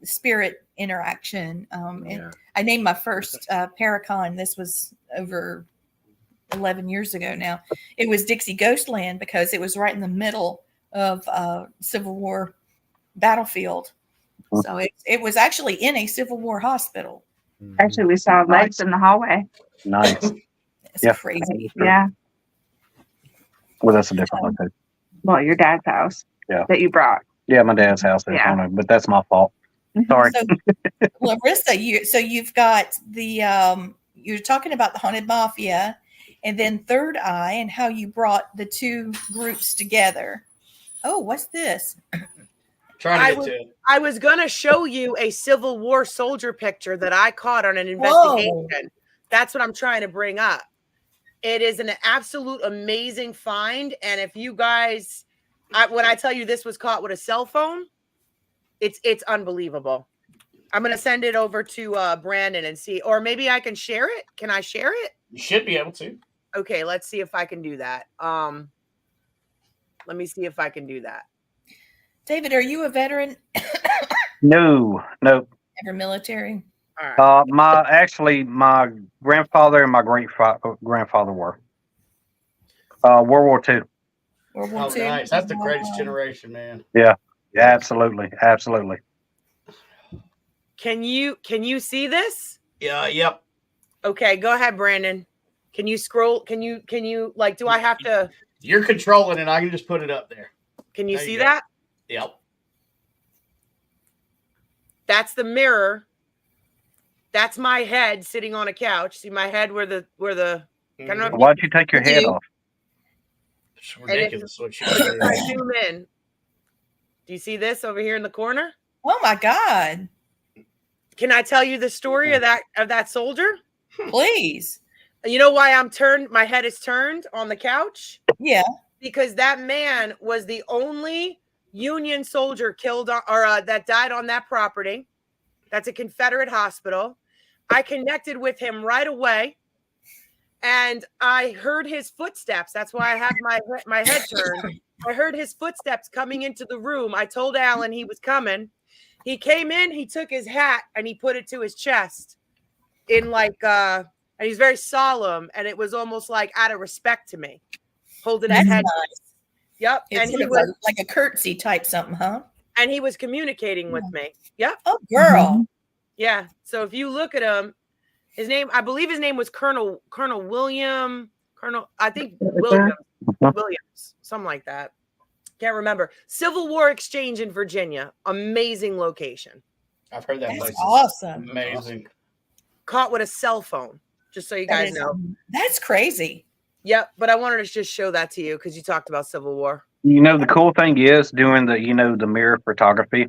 spirit interaction. And I named my first Paracon. This was over 11 years ago now. It was Dixie Ghostland because it was right in the middle of Civil War battlefield. So it was actually in a Civil War hospital. Actually, we saw legs in the hallway. Nice. It's crazy. Yeah. Well, that's a different one too. Well, your dad's house. Yeah. That you brought. Yeah, my dad's house. Yeah. But that's my fault. Sorry. So, Larissa, you've got the you're talking about the Haunted Mafia, and then Third Eye, and how you brought the two groups together. Oh, what's this? I was gonna show you a Civil War soldier picture that I caught on an investigation. Whoa. That's what I'm trying to bring up. It is an absolute amazing find, and if you guys, when I tell you this was caught with a cell phone, it's unbelievable. I'm gonna send it over to Brandon and see, or maybe I can share it. Can I share it? You should be able to. Okay, let's see if I can do that. Let me see if I can do that. David, are you a veteran? No. Ever military? All right. My grandfather and my great grandfather were World War II. World War II? Nice. That's the greatest generation, man. Yeah, absolutely. Can you see this? Yeah. Yep. Okay, go ahead, Brandon. Can you scroll? Can you like? Do I have to? You're controlling it. I can just put it up there. Can you There see you go. that? Yep. That's the mirror. That's my head sitting on a couch. See my head where the I don't know if Why'd you take your head off? It's ridiculous what you if I zoom in. Do you see this over here in the corner? Oh my God. Can I tell you the story of that soldier? Please. You know why I'm turned? My head is turned on the couch? Yeah. Because that man was the only Union soldier killed that died on that property. That's a Confederate hospital. I connected with him right away, and I heard his footsteps. That's why I had my head turned. I heard his footsteps coming into the room. I told Alan he was coming. He came in, he took his hat and he put it to his chest in like, and he's very solemn. And it was almost like out of respect to me, holding his That's head. nice. Yep. It's And sort he of was like a curtsy type something, huh? and he was communicating with me. Yep. Oh, girl. Yeah. So if you look at him, his name, I believe his name was Colonel Williams, something like that. Can't remember. Civil War Exchange in Virginia. Amazing location. I've heard that That's place. awesome. Amazing. Caught with a cell phone, just so you guys know. That's crazy. Yep. But I wanted to just show that to you because you talked about Civil War. You know, the cool thing is doing the, you know, the mirror photography.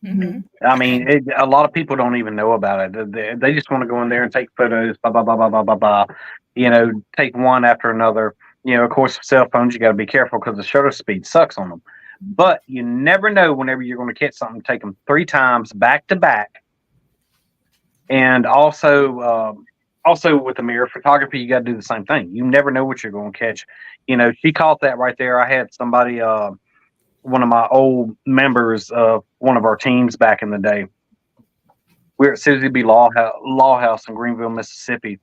Mm-hmm. I mean, a lot of people don't even know about it. They just want to go in there and take photos, blah, blah, blah, blah, blah, blah, blah. You know, take one after another. You know, of course, cell phones, you got to be careful because the shutter speed sucks on them. But you never know whenever you're going to catch something. Take them 3 times back to back. And also with the mirror photography, you got to do the same thing. You never know what you're going to catch. You know, she caught that right there. I had somebody, one of my old members of one of our teams back in the day. We were at Susie B. Law House in Greenville, Mississippi.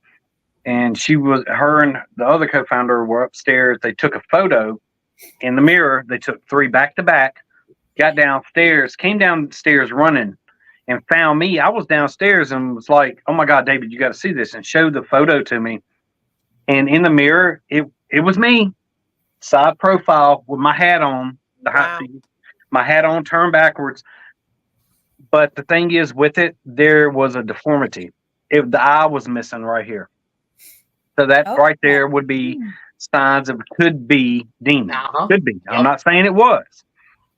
And her and the other co-founder were upstairs. They took a photo in the mirror. They took 3 back to back, got downstairs, came downstairs running and found me. I was downstairs and was like, oh my God, David, you got to see this, and showed the photo to me. And in the mirror, it was me, side profile with my hat on, my hat on turned backwards. But the thing is with it, there was a deformity. The eye was missing right here. So that right there would be signs of could be demon. Could be. Yep. I'm not saying it was,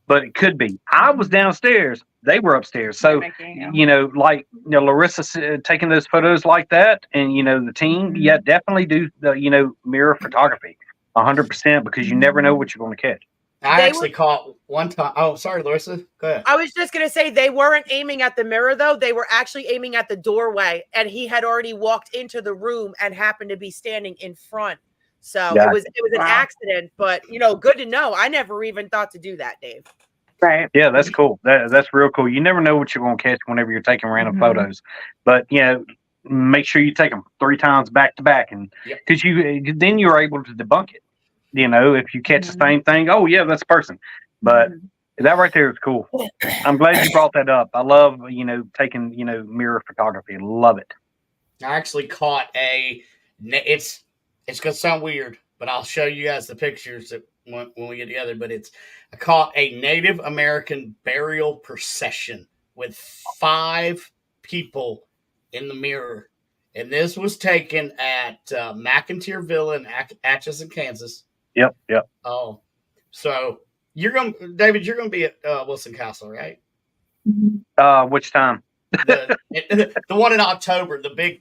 but it could be. I was downstairs. They were upstairs. So, you know, like, you know, Larissa taking those photos like that, and, you know, the team, yeah, definitely do the, you know, mirror photography 100%, because you never know what you're going to catch. I actually caught one time. Oh, sorry, Larissa. Go ahead. I was just going to say they weren't aiming at the mirror, though. They were actually aiming at the doorway, and he had already walked into the room and happened to be standing in front. So it was an accident, but, you know, good to know. I never even thought to do that, Dave. Right. Yeah, that's cool. That's real cool. You never know what you're going to catch whenever you're taking random photos, but, you know, make sure you take them 3 times back to back, and because then you're able to debunk it. You know, if you catch the same thing, oh yeah, that's a person. But that right there is cool. I'm glad you brought that up. I love, you know, taking, you know, mirror photography. Love it. I actually caught it's going to sound weird, but I'll show you guys the pictures when we get together. But I caught a Native American burial procession with 5 people in the mirror. And this was taken at McIntyre Villa in Atchison, Kansas. Yep. Oh, so David, you're going to be at Wilson Castle, right? Which time? The one in October, the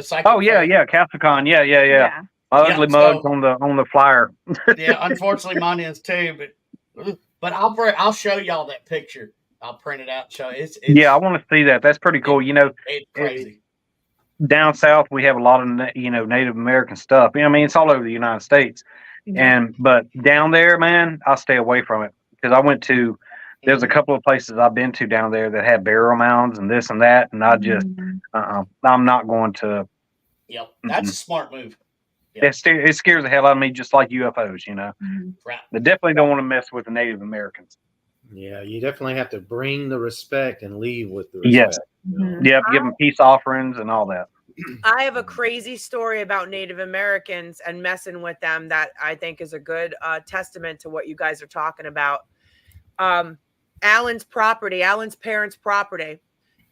second. Oh yeah, CastleCon, yeah. My ugly mug's on the flyer. Yeah, unfortunately mine is too, but I'll show y'all that picture. I'll print it out and show it. Yeah, I want to see that. That's pretty cool. You know, it's crazy. Down south we have a lot of, you know, Native American stuff. I mean, it's all over the United States. But down there, man, I'll stay away from it, because I went to, there's a couple of places I've been to down there that have burial mounds and this and that, and I just, I'm not going to. Yep, that's a smart move. Yep. It scares the hell out of me, just like UFOs, you know. Right. They definitely don't want to mess with the Native Americans. Yeah, you definitely have to bring the respect and leave with the respect. Yes. Yep, give them peace offerings and all that. I have a crazy story about Native Americans and messing with them that I think is a good testament to what you guys are talking about. Alan's parents' property,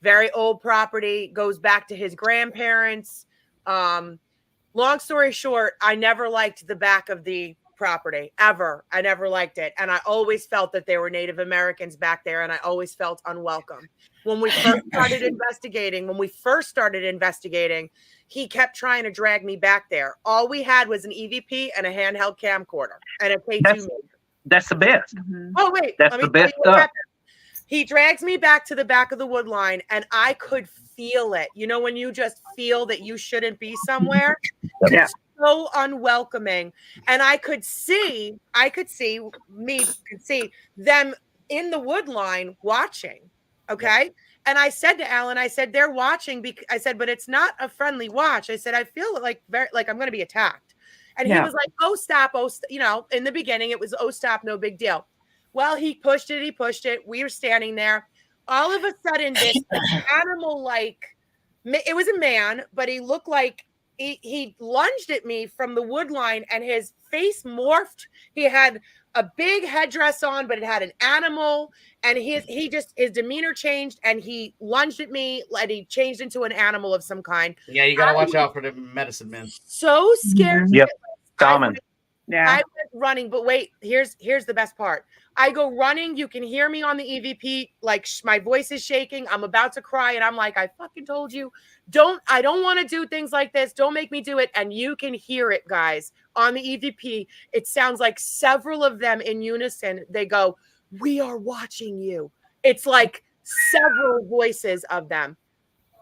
very old property, goes back to his grandparents. Long story short, I never liked the back of the property ever. I never liked it. And I always felt that there were Native Americans back there, and I always felt unwelcome. When we first started investigating, he kept trying to drag me back there. All we had was an EVP and a handheld camcorder and a K2. That's the best. Oh, wait. That's the best stuff. He drags me back to the back of the wood line, and I could feel it. You know, when you just feel that you shouldn't be somewhere? Yeah. so unwelcoming. And I could see them in the wood line watching. Okay. And I said to Alan, I said, they're watching because I said, but it's not a friendly watch. I said, I feel like I'm going to be attacked. And he was like, oh, stop. Oh, in the beginning, it was, oh, stop. No big deal. Well, he pushed it. We were standing there. All of a sudden, this animal, it was a man, but he looked like he lunged at me from the wood line, and his face morphed. He had a big headdress on, but it had an animal, and his demeanor changed, and he lunged at me, and he changed into an animal of some kind. Yeah, you got to watch out for the medicine men. So scared. Yep. Common. I went running, but wait, here's the best part. I go running. You can hear me on the EVP. Like my voice is shaking. I'm about to cry. And I'm like, I fucking told you, I don't want to do things like this. Don't make me do it. And you can hear it, guys, on the EVP. It sounds like several of them in unison. They go, we are watching you. It's like several voices of them.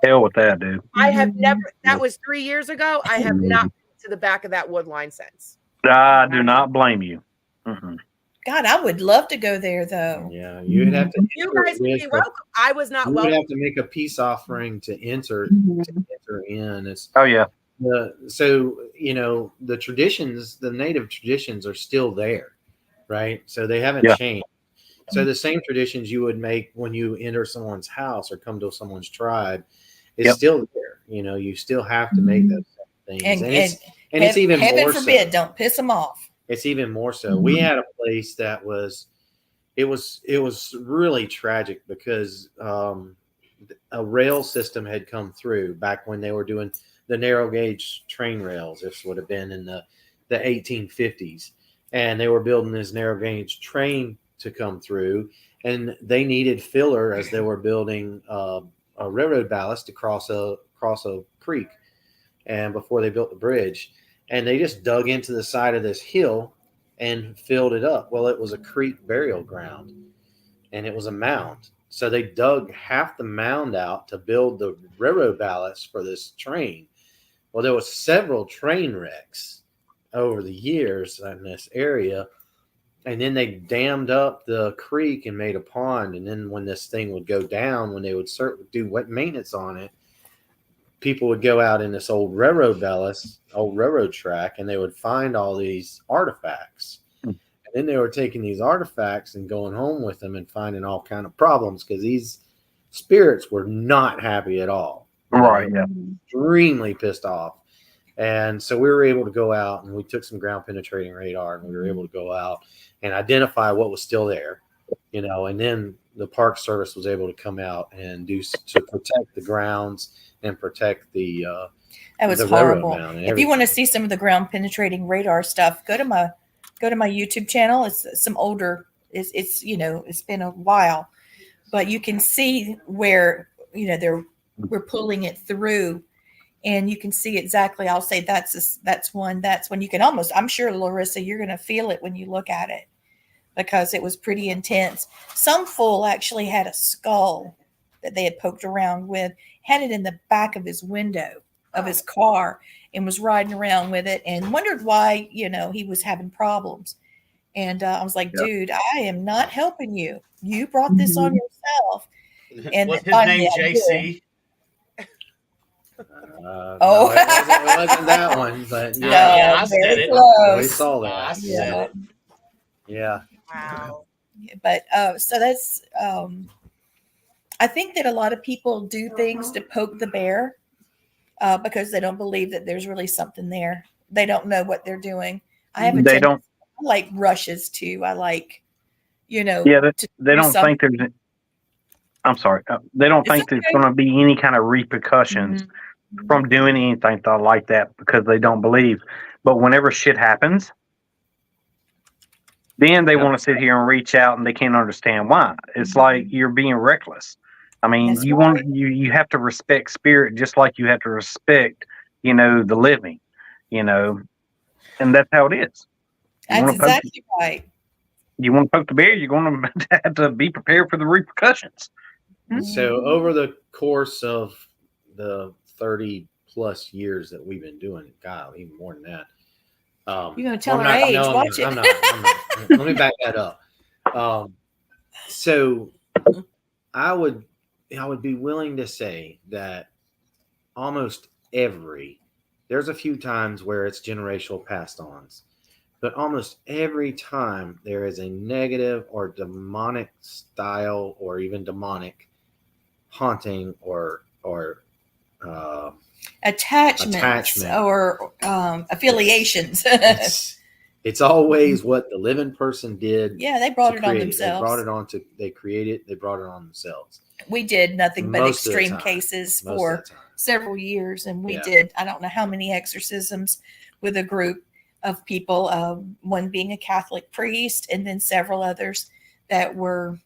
Hell with that, dude. I have never, that was 3 years ago. I have not been to the back of that wood line since. I do not blame you. Mm-hmm. God, I would love to go there, though. Yeah, you'd have to. You guys would be welcome. I was not welcome. You would have to make a peace offering to enter in. Oh yeah. So the traditions, the native traditions, are still there, right? So they haven't changed. So the same traditions you would make when you enter someone's house or come to someone's tribe is still there. You still have to make those things, and it's even heaven more forbid, so. don't piss them off. It's even more so. We had a place that was really tragic because a rail system had come through back when they were doing the narrow gauge train rails. This would have been in the 1850s, and they were building this narrow gauge train to come through, and they needed filler as they were building a railroad ballast to cross a creek, and before they built the bridge. And they just dug into the side of this hill and filled it up. Well, it was a creek burial ground, and it was a mound. So they dug half the mound out to build the railroad ballast for this train. Well, there was several train wrecks over the years in this area. And then they dammed up the creek and made a pond. And then when this thing would go down, when they would do wet maintenance on it, people would go out in this old railroad ballast, old railroad track, and they would find all these artifacts. And then they were taking these artifacts and going home with them and finding all kind of problems because these spirits were not happy at all. Right. Yeah. Extremely pissed off. And so we were able to go out, and we took some ground penetrating radar, and we were able to go out and identify what was still there, and then the Park Service was able to come out and to protect the grounds and protect the that was horrible. If you want to see some of the ground penetrating radar stuff, go to my YouTube channel. It's some older. It's been a while, but you can see where we're pulling it through, and you can see exactly. I'll say that's one. That's when you can almost. I'm sure, Larissa, you're going to feel it when you look at it because it was pretty intense. Some fool actually had a skull that they had poked around with, had it in the back of his window of his car, and was riding around with it, and wondered why he was having problems. And I was like, dude, I am not helping you. You brought this on yourself. And what's his name? JC. No, it wasn't that one, but I said it. We saw that. I said it. Yeah. Wow. But so that's I think that a lot of people do things to poke the bear because they don't believe that there's really something there. They don't know what they're doing. I have I like rushes too. I like, they don't think there's. I'm sorry. They don't think there's going to be any kind of repercussions from doing anything like that because they don't believe. But whenever shit happens, then they want to sit here and reach out, and they can't understand why. It's like you're being reckless. I mean, you have to respect spirit just like you have to respect, the living, and that's how it is. That's exactly right. You want to poke the bear, you're going to have to be prepared for the repercussions. So over the course of the 30 plus years that we've been doing it. God, even more than that. You're gonna tell I'm our not- age. no, I'm Watch not, it. I'm not. I'm not. Let me back that up. So I would be willing to say that almost there's a few times where it's generational passed ons, but almost every time there is a negative or demonic style or even demonic haunting or uh, Attachments or affiliations. it's always what the living person did. Yeah, they brought it on create themselves. They brought it on themselves. We did nothing but Most of the extreme time. cases Most of for the time. several years, and we Yeah. did I don't know how many exorcisms with a group of people, one being a Catholic priest, and then several others that were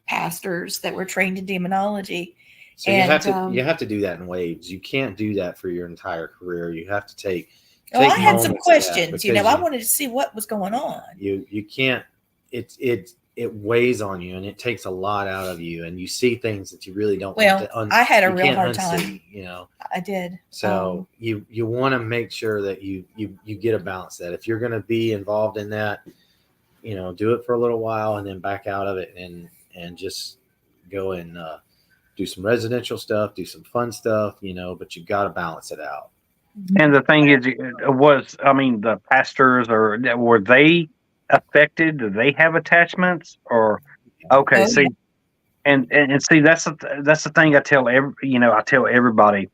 pastors that were trained in demonology. So you have to do that in waves. You can't do that for your entire career. You have to take. I had some moments of that questions. because I wanted to see what was going on. You can't. It weighs on you, and it takes a lot out of you, and you see things that you really don't. Well, I had a you real can't hard unsee, time. I did. So you want to make sure that you get a balance. That if you're going to be involved in that, do it for a little while and then back out of it, and just go and do some residential stuff, do some fun stuff, but you got to balance it out. And the thing is, the pastors, were they affected? Do they have attachments? Or okay, see, and see, that's the thing I tell everybody.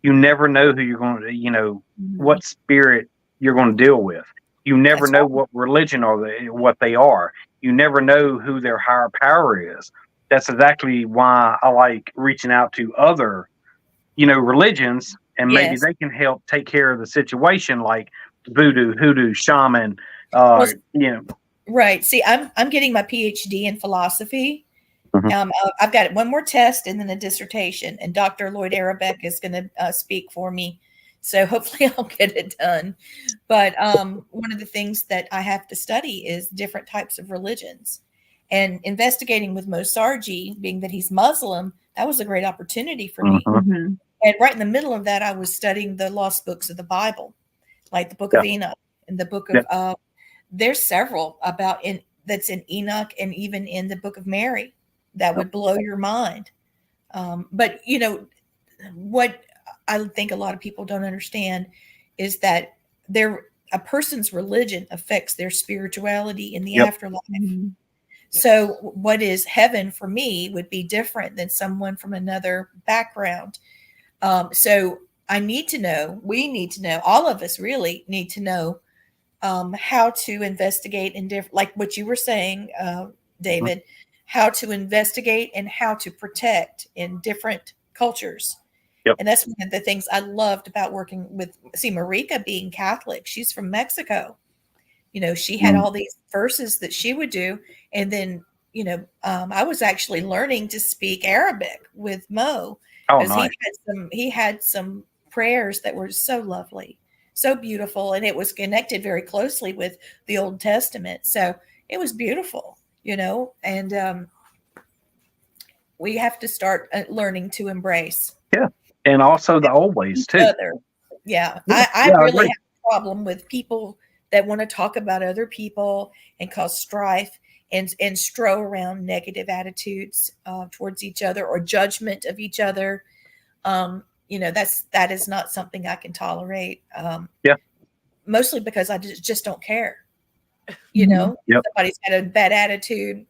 You never know who you're going to, what spirit you're going to deal with. You never know what religion what they are. You never know who their higher power is. That's exactly why I like reaching out to other, religions, and maybe they can help take care of the situation, like voodoo, hoodoo, shaman. Right. See, I'm getting my PhD in philosophy. I've got one more test and then a dissertation, and Dr. Lloyd Arabeck is going to speak for me. So hopefully I'll get it done. But one of the things that I have to study is different types of religions. And investigating with Mo Sarji, being that he's Muslim, that was a great opportunity for me. Mm-hmm. And right in the middle of that, I was studying the lost books of the Bible, like the book of Enoch and the book of, there's several that's in Enoch and even in the book of Mary that would blow your mind. But what I think a lot of people don't understand is that a person's religion affects their spirituality in the afterlife. Mm-hmm. So what is heaven for me would be different than someone from another background. So we need to know, all of us really need to know how to investigate in different, like what you were saying, David, how to investigate and how to protect in different cultures. Yep. And that's one of the things I loved about working with, Marika being Catholic, she's from Mexico. She had all these verses that she would do. And then, I was actually learning to speak Arabic with Mo. Oh, nice. He had some prayers that were so lovely, so beautiful. And it was connected very closely with the Old Testament. So it was beautiful, and we have to start learning to embrace. Yeah. And also the old ways too. Yeah. I really have a problem with people that want to talk about other people and cause strife and strow around negative attitudes towards each other or judgment of each other. That is not something I can tolerate. Mostly because I just don't care. Somebody's got a bad attitude.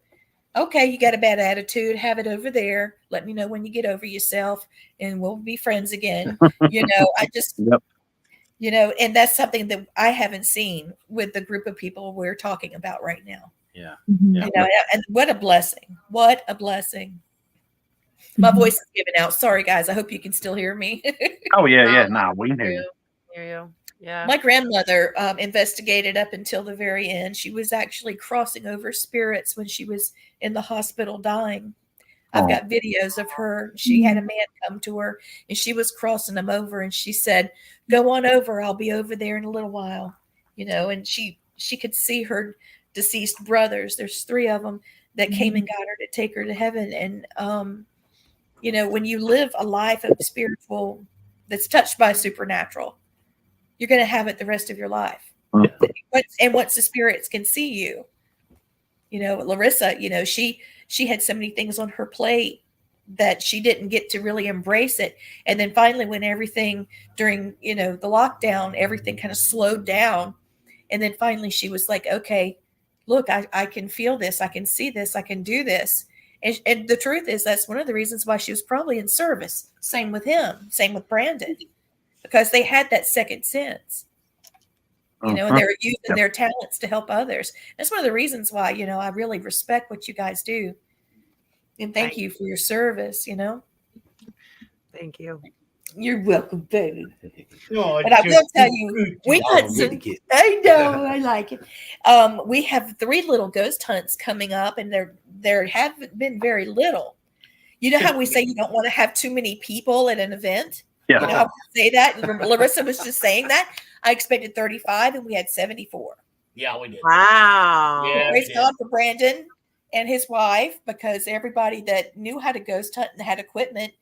Okay, you got a bad attitude. Have it over there. Let me know when you get over yourself, and we'll be friends again. I just, and that's something that I haven't seen with the group of people we're talking about right now. Yeah. And what a blessing. What a blessing. My voice is giving out. Sorry, guys. I hope you can still hear me. Oh, yeah. Nah, we hear you. Hear you. Yeah. My grandmother investigated up until the very end. She was actually crossing over spirits when she was in the hospital dying. I've got videos of her. She had a man come to her and she was crossing them over, and she said, "Go on over. I'll be over there in a little while." And she could see her deceased brothers. There's 3 of them that came and got her to take her to heaven. And when you live a life of spiritual that's touched by supernatural, you're going to have it the rest of your life. And once the spirits can see you, Larissa, she had so many things on her plate that she didn't get to really embrace it. And then finally, when everything during, the lockdown, everything kind of slowed down. And then finally she was like, okay, look, I can feel this. I can see this. I can do this. And the truth is, that's one of the reasons why she was probably in service. Same with him. Same with Brandon, because they had that second sense. And they were using their talents to help others. That's one of the reasons why, I really respect what you guys do. And thank you for your service, Thank you. You're welcome, baby. No, But I will tell you, we got some. I know, I like it. We have 3 little ghost hunts coming up, and there haven't been very little. You know how we say you don't want to have too many people at an event? Yeah. You know how we say that? Larissa was just saying that. I expected 35, and we had 74. Yeah, we did. Wow. Yeah, Praise God for Brandon and his wife, because everybody that knew how to ghost hunt and had equipment,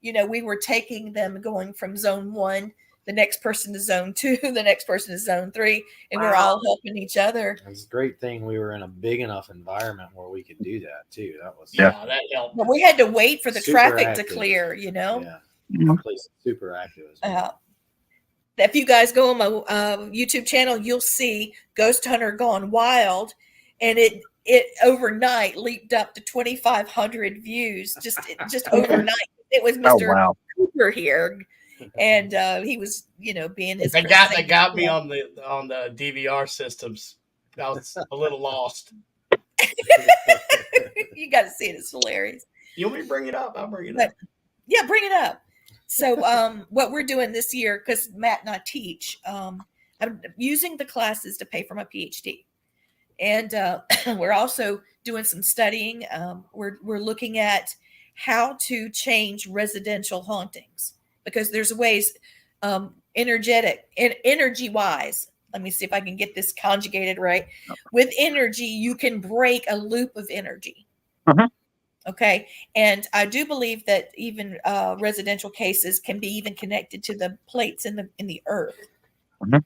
we were taking them going from zone 1, the next person to zone 2, the next person to zone 3, and we're all helping each other. It's a great thing we were in a big enough environment where we could do that too. That was that helped. But we had to wait for the Super traffic active. to clear, Yeah, that place is super active. If you guys go on my YouTube channel, you'll see Ghost Hunter Gone Wild, and it overnight leaped up to 2,500 views just overnight. It was Mr. Cooper here, and he was, being his. They got me on the DVR systems. I was a little lost. You got to see it; it's hilarious. You want me to bring it up? I'll bring it up. Yeah, bring it up. So, what we're doing this year, because Matt and I teach, I'm using the classes to pay for my PhD, and we're also doing some studying. We're looking at how to change residential hauntings, because there's ways, energy wise. Let me see if I can get this conjugated right. With energy, you can break a loop of energy. Okay. And I do believe that even residential cases can be even connected to the plates in the earth.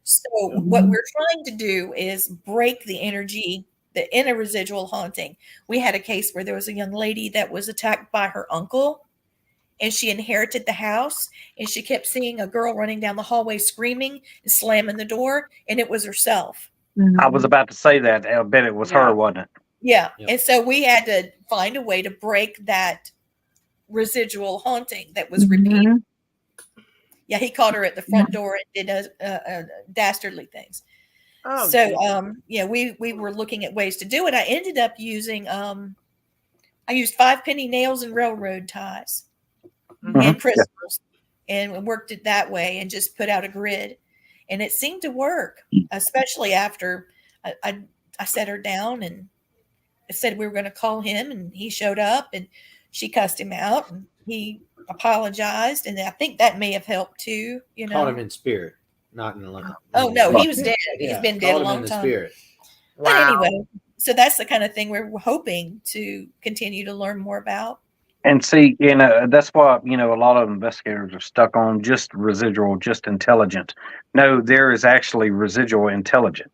So what we're trying to do is break the energy in a residual haunting. We had a case where there was a young lady that was attacked by her uncle, and she inherited the house, and she kept seeing a girl running down the hallway screaming and slamming the door, and it was herself. I was about to say that. I bet it was her, wasn't it? Yeah. And so we had to find a way to break that residual haunting that was repeated. Yeah, he caught her at the front door and did dastardly things. Oh, so we were looking at ways to do it. I ended up using I used 5-penny nails and railroad ties and crystals, and worked it that way, and just put out a grid, and it seemed to work, especially after I sat her down and I said we were going to call him, and he showed up, and she cussed him out, and he apologized, and I think that may have helped too. Caught him in spirit, not in life. Oh no, he was dead. He's been dead a long time. Spirit. But anyway, so that's the kind of thing we're hoping to continue to learn more about. And see, that's why, a lot of investigators are stuck on just residual, just intelligent. No, there is actually residual intelligent.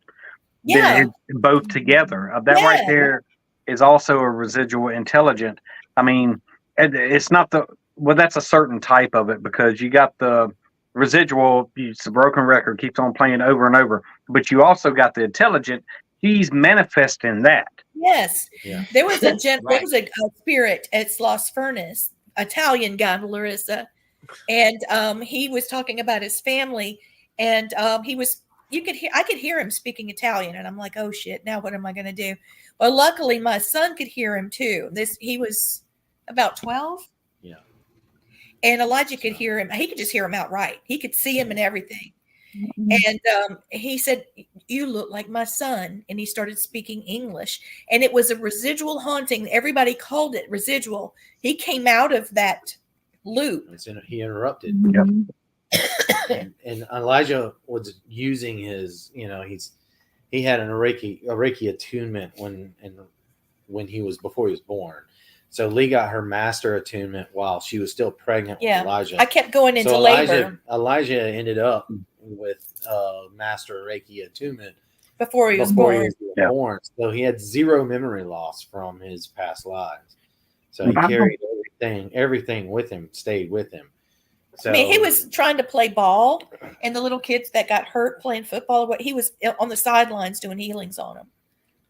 Yeah. Both together. That right there is also a residual intelligent. I mean, it's not that's a certain type of it, because you got the residual, it's a broken record, keeps on playing over and over. But you also got the intelligent. He's manifesting that. Yes. Yeah. There was a spirit at Los Furnace, Italian guy, Larissa, and he was talking about his family, and I could hear him speaking Italian, and I'm like, oh shit, now what am I going to do? Well, luckily my son could hear him too. He was about 12. Yeah. And Elijah could hear him. He could just hear him outright. He could see him and everything. And he said, you look like my son. And he started speaking English. And it was a residual haunting. Everybody called it residual. He came out of that loop. He interrupted. Yep. and Elijah was using his, he had a Reiki attunement when he was before he was born. So Lee got her master attunement while she was still pregnant with Elijah. I kept going into labor. labor Elijah ended up with master Reiki attunement before he was born. So he had zero memory loss from his past lives. So he carried everything with him, stayed with him. So, I mean, he was trying to play ball, and the little kids that got hurt playing football, he was on the sidelines doing healings on them.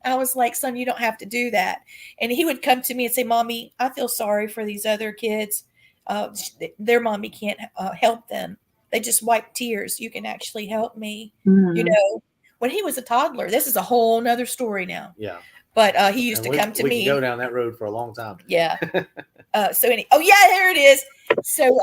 I was like, son, you don't have to do that. And he would come to me and say, Mommy, I feel sorry for these other kids. Their mommy can't help them. They just wipe tears. You can actually help me. Mm-hmm. You know, when he was a toddler, this is a whole nother story now. Yeah. But he used to come to me. We can go down that road for a long time. Yeah. There it is. So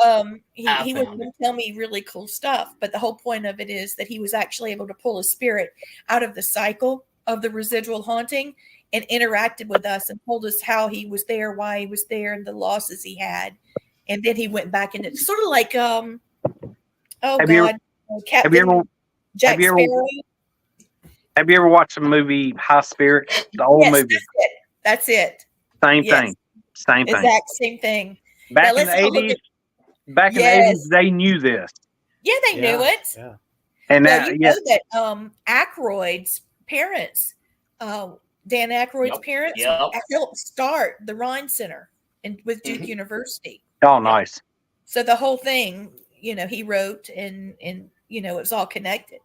he would tell me really cool stuff. But the whole point of it is that he was actually able to pull a spirit out of the cycle of the residual haunting and interacted with us and told us how he was there, why he was there, and the losses he had. And then he went back into sort of like Jack Sparrow. Have you ever watched the movie High Spirits? The old movie. That's it. Same thing. Exact same thing. Back in the 80s, they knew this. Yeah, they knew it. Yeah. And know that Aykroyd's parents, Dan Aykroyd's parents, helped start the Rhine Center with Duke University. Oh, nice. So the whole thing, he wrote and it was all connected.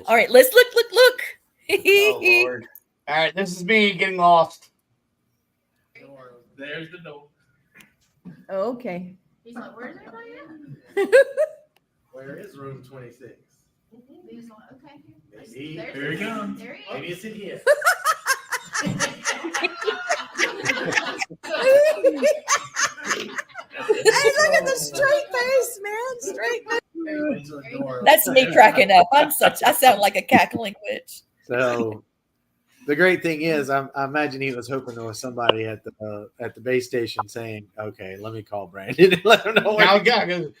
All right, let's look. Oh, Lord. All right, this is me getting lost. There's the door. Okay. He's like, where's everybody at? Where is room 26? He's like, okay. Maybe, here he comes. Maybe it's in here. Hey, look at the straight face, man. Straight face. That's me cracking up. I sound like a cackling witch. So the great thing is, I imagine he was hoping there was somebody at the base station saying, "Okay, let me call Brandon and let him know." I didn't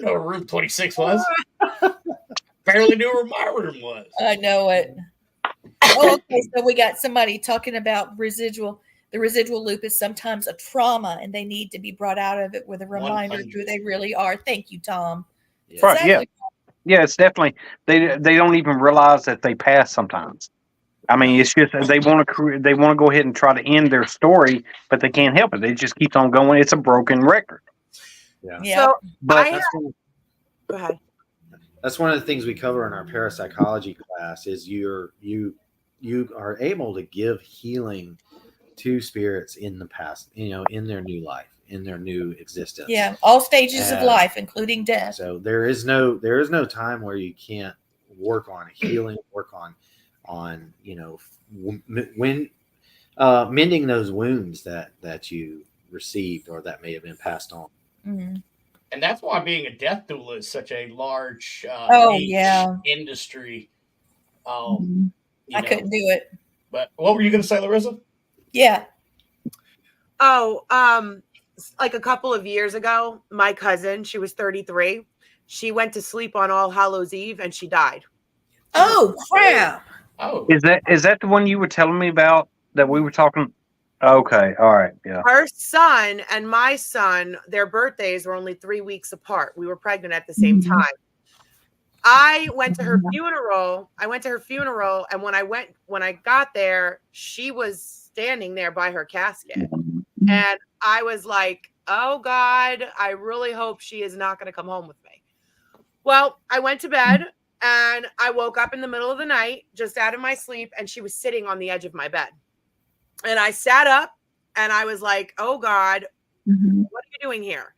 know where room 26 was. Barely knew where my room was. I know it. Oh, okay, so we got somebody talking about residual. The residual loop is sometimes a trauma, and they need to be brought out of it with a reminder of who they really are. Thank you, Tom. Right? Yeah. Yeah, it's definitely they don't even realize that they pass sometimes. I mean, it's just they want to go ahead and try to end their story, but they can't help it. They just keep on going. It's a broken record. Yeah. So, but go ahead. That's one of the things we cover in our parapsychology class. Is you are able to give healing to spirits in the past, in their new life, in their new existence. Yeah, all stages of life, including death. So there is no time where you can't work on healing, work on mending those wounds that you received or that may have been passed on. Mm-hmm. And that's why being a death doula is such a large industry. I couldn't do it. But what were you going to say, Larissa? Yeah. Like a couple of years ago, my cousin, she was 33. She went to sleep on All Hallows Eve and she died. Oh, crap. Oh. Is that the one you were telling me about that we were talking? Okay. All right. Yeah. Her son and my son, their birthdays were only 3 weeks apart. We were pregnant at the same time. I went to her funeral. And when I got there, she was standing there by her casket. And I was like, oh God, I really hope she is not going to come home with me. Well, I went to bed and I woke up in the middle of the night, just out of my sleep, and she was sitting on the edge of my bed. And I sat up and I was like, oh God, what are you doing here?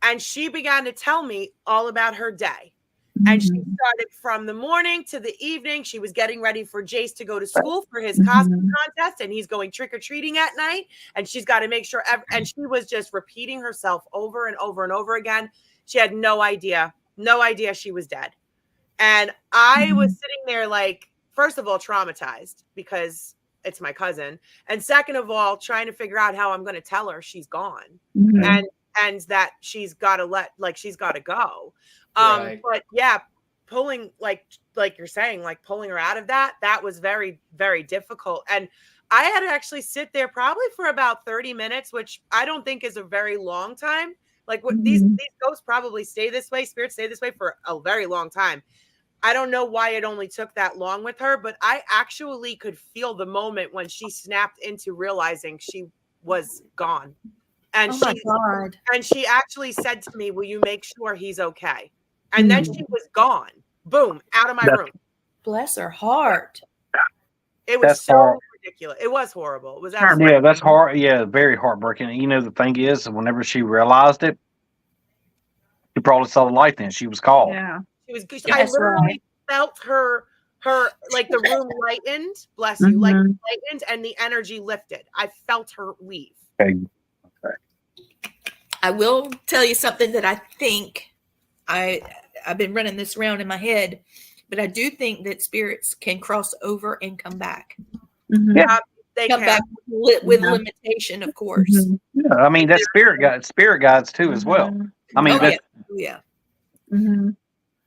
And she began to tell me all about her day. And she started from the morning to the evening. She was getting ready for Jace to go to school for his costume contest, and he's going trick-or-treating at night. And she's got to make sure. And she was just repeating herself over and over and over again. She had no idea she was dead. And I was sitting there like, first of all, traumatized because it's my cousin. And second of all, trying to figure out how I'm going to tell her she's gone and that she's got to go. Right. But yeah, pulling like you're saying, like pulling her out of that was very, very difficult. And I had to actually sit there probably for about 30 minutes, which I don't think is a very long time. Like what these ghosts probably stay this way, spirits stay this way for a very long time. I don't know why it only took that long with her, but I actually could feel the moment when she snapped into realizing she was gone. And Oh my God. and she actually said to me, "Will you make sure he's okay?" And then she was gone. Boom, out of my room. Bless her heart. It was so ridiculous. It was horrible. It was absolutely Yeah, that's hard. Yeah, very heartbreaking. You know, the thing is, whenever she realized it, she probably saw the light. Then she was called. Yeah. She was. I literally felt her like the room lightened. Bless you, like lightened, and the energy lifted. I felt her leave. Okay. I will tell you something that I think I've been running this around in my head, but I do think that spirits can cross over and come back. Yeah, they come back with limitation, of course. Yeah, I mean that's spirit guides too as well. I mean, yeah.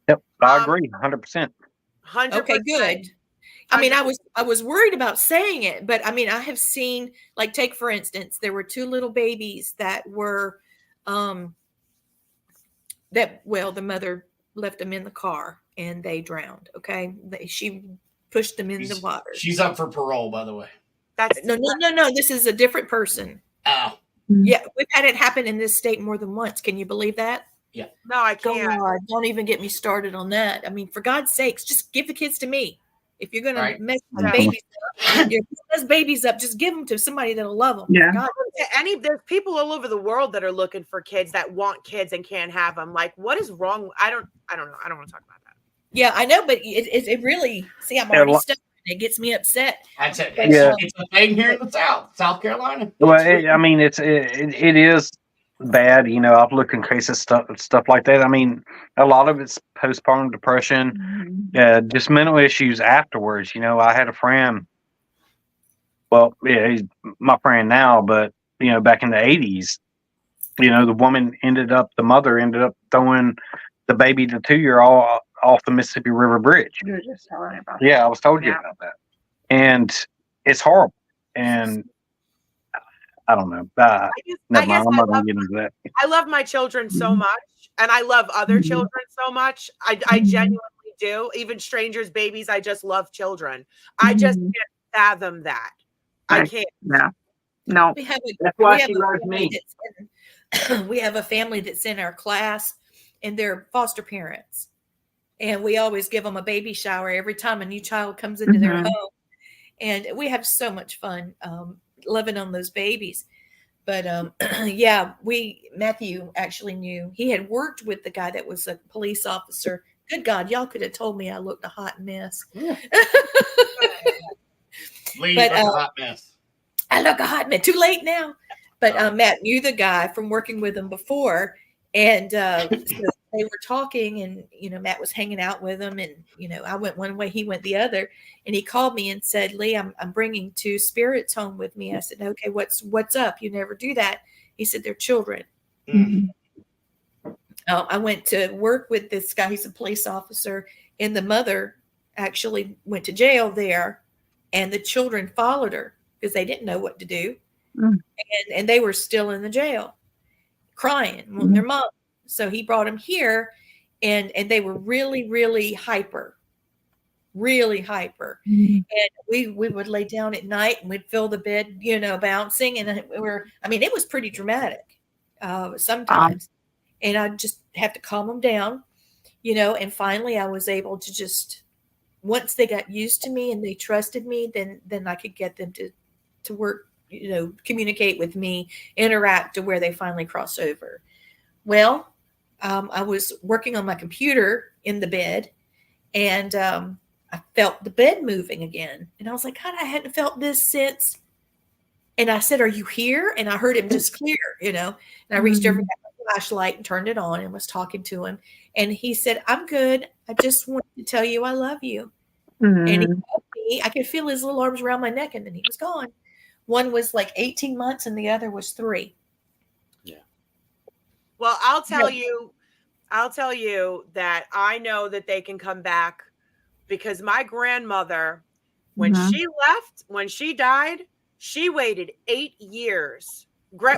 Yep, I agree, 100%. 100%. Okay, good. I mean, I was worried about saying it, but I mean, I have seen, like, take for instance, there were 2 little babies that were, the mother left them in the car and they drowned. Okay, she pushed them in the water. She's up for parole, by the way. That's no. This is a different person. Oh, yeah, we've had it happen in this state more than once. Can you believe that? Yeah. No, I can't. God, don't even get me started on that. I mean, for God's sakes, just give the kids to me. If you're gonna mess my babies up, mess babies up, just give them to somebody that'll love them. Yeah. God. There's people all over the world that are looking for kids that want kids and can't have them. Like, what is wrong? I don't know. I don't want to talk about that. Yeah, I know, but it really, see, I'm already stuck. It gets me upset. That's it. It's a thing here in the South Carolina. Well, I mean, it is bad. You know, I've looked in cases stuff like that. I mean, a lot of it's postpartum depression, just mental issues afterwards. You know, I had a friend. Well, yeah, he's my friend now, but you know, back in the 80s, you know, the mother ended up throwing the baby, the 2-year-old, off the Mississippi River Bridge. You were just telling me about that. I was told you about that. And it's horrible. And I don't know. Never mind. I'm not going to get into that. I love my children so much, and I love other children so much. I genuinely do. Even strangers' babies, I just love children. I just can't fathom that. I can't. No. That's why she loves me. We have a family that's in our class, and they're foster parents. And we always give them a baby shower every time a new child comes into their home. And we have so much fun loving on those babies. But Matthew actually knew. He had worked with the guy that was a police officer. Good God, y'all could have told me I looked a hot mess. Lee, but, a hot mess. I look a hot mess. Too late now. But Matt knew the guy from working with him before. And so they were talking, and you know, Matt was hanging out with him, and you know, I went one way, he went the other, and he called me and said, "Lee, I'm bringing 2 spirits home with me." I said, "Okay, what's up? You never do that." He said, "They're children." I went to work with this guy. He's a police officer, and the mother actually went to jail there, and the children followed her because they didn't know what to do, and they were still in the jail, crying, wanting their mom. So he brought them here, and they were really, really hyper. And we would lay down at night and we'd feel the bed, you know, bouncing. And it was pretty dramatic sometimes. And I'd just have to calm them down, you know, and finally I was able to just, once they got used to me and they trusted me, then I could get them to work, you know, communicate with me, interact to where they finally cross over. Well, I was working on my computer in the bed, and I felt the bed moving again. And I was like, God, I hadn't felt this since. And I said, "Are you here?" And I heard him just clear, you know. And I reached over, got my flashlight and turned it on and was talking to him. And he said, "I'm good. I just wanted to tell you I love you." And he hugged me. I could feel his little arms around my neck, and then he was gone. One was like 18 months and the other was 3. Well, I'll tell you that I know that they can come back, because my grandmother, when she left, when she died, She waited 8 years.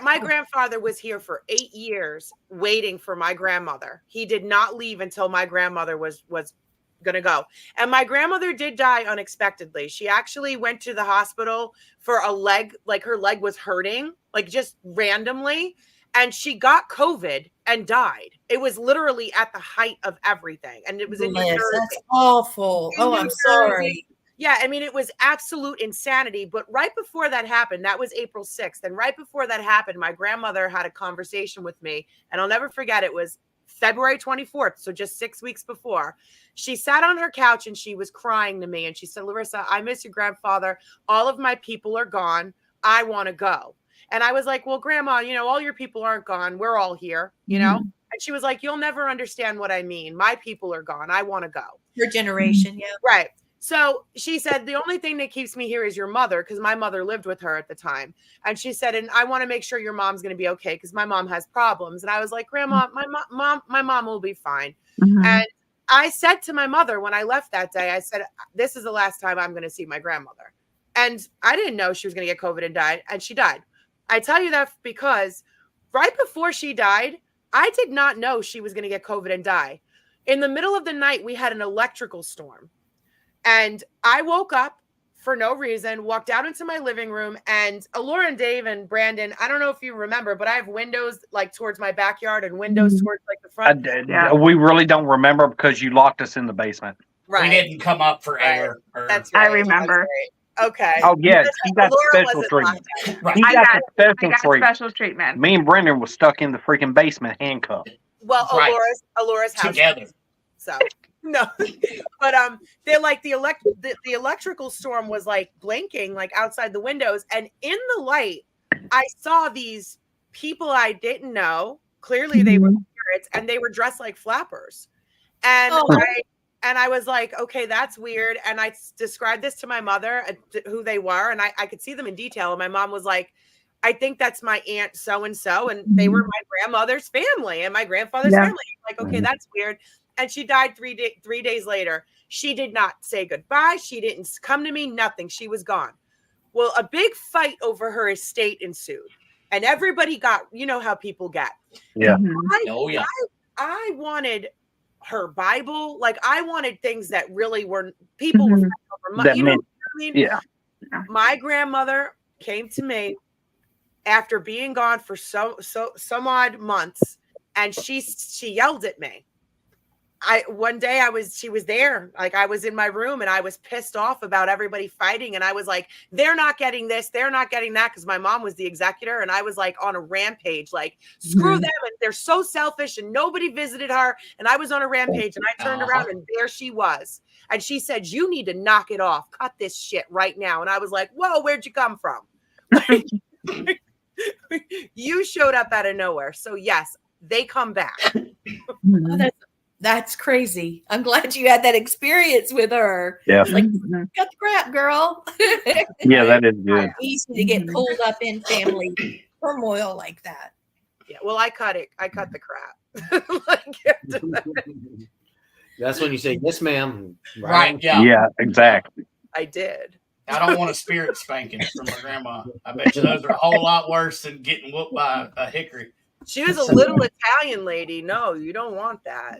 My grandfather was here for 8 years waiting for my grandmother. He did not leave until my grandmother was going to go. And my grandmother did die unexpectedly. She actually went to the hospital for a leg, like her leg was hurting, like just randomly. And she got COVID and died. It was literally at the height of everything. And it was in New Jersey. That's awful. In Oh, New I'm Jersey. sorry. Yeah, I mean, it was absolute insanity. But right before that happened, that was April 6th. And right before that happened, my grandmother had a conversation with me. And I'll never forget, it was February 24th. So just 6 weeks before. She sat on her couch and she was crying to me. And she said, Larissa, I miss your grandfather. All of my people are gone. I want to go. And I was like, well, Grandma, you know, all your people aren't gone. We're all here, you know? And she was like, you'll never understand what I mean. My people are gone. I want to go. Your generation, yeah. Right. So she said, the only thing that keeps me here is your mother, because my mother lived with her at the time. And she said, and I want to make sure your mom's going to be okay, because my mom has problems. And I was like, Grandma, my mom will be fine. And I said to my mother when I left that day, I said, this is the last time I'm going to see my grandmother. And I didn't know she was going to get COVID and die. And she died. I tell you that because right before she died, I did not know she was going to get COVID and die. In the middle of the night, we had an electrical storm. And I woke up for no reason, walked out into my living room, and Laura and Dave and Brandon, I don't know if you remember, but I have windows like towards my backyard and windows towards like the front. We really don't remember because you locked us in the basement. Right. We didn't come up for air. That's right. I remember. Okay. Oh, yeah. He got Laura special wasn't treatment. Right. He I got got the special treatment. special treatment. Me and Brendan was stuck in the freaking basement handcuffed. Well, Right. Alura's house. Together. So no, but they're like the electrical storm was like blinking like outside the windows, and in the light, I saw these people I didn't know. Clearly, they were spirits, and they were dressed like flappers. And I was like, okay, that's weird. And I described this to my mother, who they were, and I could see them in detail. And my mom was like, I think that's my aunt so-and-so. And they were my grandmother's family and my grandfather's family. I'm like, okay, that's weird. And she died 3 days later. She did not say goodbye. She didn't come to me, nothing. She was gone. Well, a big fight over her estate ensued. And everybody got, you know how people get. Yeah. I wanted her Bible. Like, I wanted things that really were, people were fighting over money. You know what I mean? Yeah. My grandmother came to me after being gone for some odd months, and she yelled at me. One day she was there, like I was in my room and I was pissed off about everybody fighting. And I was like, they're not getting this, they're not getting that. Cause my mom was the executor and I was like on a rampage, like screw them. And they're so selfish and nobody visited her. And I was on a rampage and I turned around and there she was. And she said, you need to knock it off. Cut this shit right now. And I was like, whoa, where'd you come from? You showed up out of nowhere. So yes, they come back. That's crazy. I'm glad you had that experience with her. Yeah. Like, cut the crap, girl. Yeah, that is good. Easy to get pulled up in family turmoil like that. Yeah. Well, I cut it. I cut the crap. That's when you say, yes, ma'am. Right. Yeah. Yeah, exactly. I did. I don't want a spirit spanking from my grandma. I bet you those are a whole lot worse than getting whooped by a hickory. She was a little Italian lady. No, you don't want that.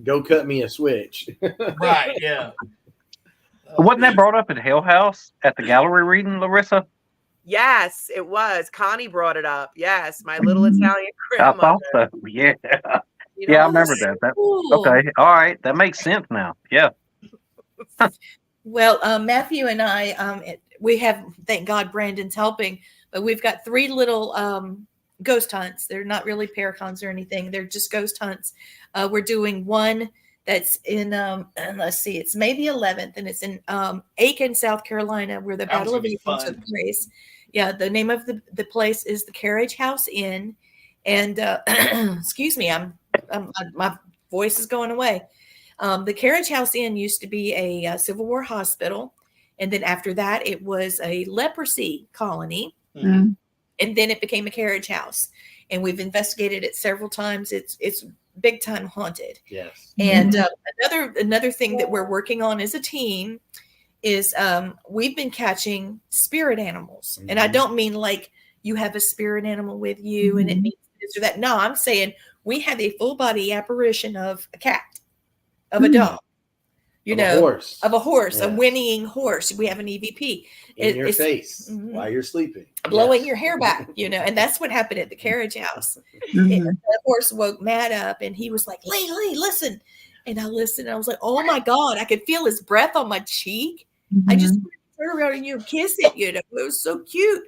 Go cut me a switch. Right, yeah. Wasn't that brought up at Hell House at the gallery reading, Larissa? Yes, it was. Connie brought it up. Yes, my little Italian grandmother. I thought so. Yeah. You know, Yeah, I remember that. Okay. All right. That makes sense now. Yeah. Well, Matthew and I, we have, thank God Brandon's helping, but we've got 3 little ghost hunts. They're not really paracons or anything. They're just ghost hunts. We're doing one that's in, let's see, it's May the 11th, and it's in Aiken, South Carolina, where the Battle of Aiken took place. Yeah, the name of the place is the Carriage House Inn. And excuse me, my voice is going away. The Carriage House Inn used to be a Civil War hospital. And then after that, it was a leprosy colony. Mm-hmm. And then it became a carriage house. And we've investigated it several times. It's big time haunted. Yes. And another thing that we're working on as a team is we've been catching spirit animals. And I don't mean like you have a spirit animal with you and it means this or that. No, I'm saying we have a full body apparition of a cat, of a dog, Of a horse. of a horse, a Yeah. whinnying horse. We have an EVP In your it's face while you're sleeping. blowing Yes. your hair back, and that's what happened at the carriage house. Mhm. And the horse woke Matt up and he was like, Lee, listen. And I listened and I was like, oh my God, I could feel his breath on my cheek. I just wanted to turn around and kiss it, It was so cute.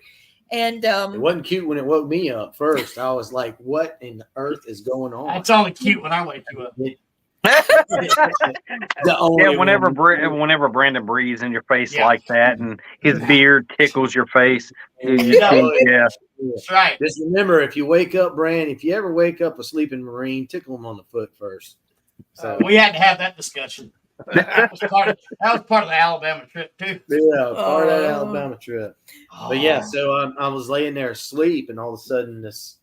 And It wasn't cute when it woke me up first. I was like, what in the earth is going on? That's only cute when I wake you up. The only Yeah, whenever one. whenever Brandon breathes in your face Yeah. like that, and his beard tickles your face, Yeah. yeah. That's right. Just remember, if you wake up, Brand, if you ever wake up a sleeping Marine, tickle him on the foot first. So We had to have that discussion. That was part of the Alabama trip too. yeah, part of that Oh. Alabama trip. But yeah, so I was laying there asleep, and all of a sudden, this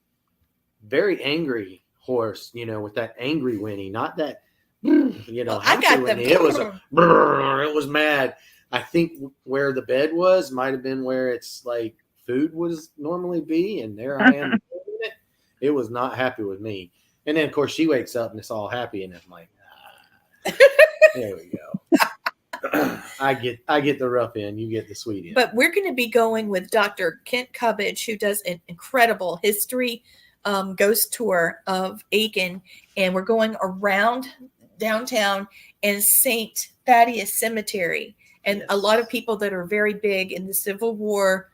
very angry horse, with that angry whinny, not that, I got happy the whinny. It was it was mad. I think where the bed was might have been where it's like food would normally be, and there I am. It was not happy with me. And then of course she wakes up and it's all happy, and I'm like, there we go. I get the rough end, you get the sweet end. But we're going to be going with Dr. Kent Cubbage, who does an incredible history ghost tour of Aiken, and we're going around downtown and St. Thaddeus Cemetery. And a lot of people that are very big in the Civil War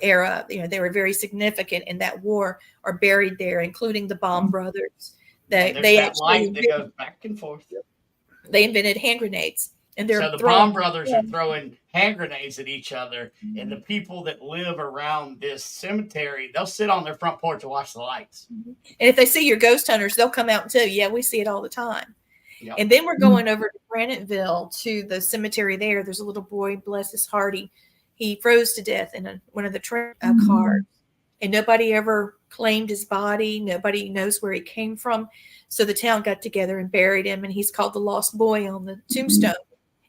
era, they were very significant in that war, are buried there, including the Baum brothers. There's They that actually light that goes back and forth. they invented hand grenades, and they're So the throwing- Baum brothers are throwing hand grenades at each other, and the people that live around this cemetery, they'll sit on their front porch and watch the lights. And if they see your ghost hunters, they'll come out and tell you, yeah, we see it all the time. Yep. And then we're going over to Graniteville to the cemetery there. There's a little boy, bless his heart. He froze to death in one of the cars. And nobody ever claimed his body. Nobody knows where he came from. So the town got together and buried him, and he's called the Lost Boy on the tombstone.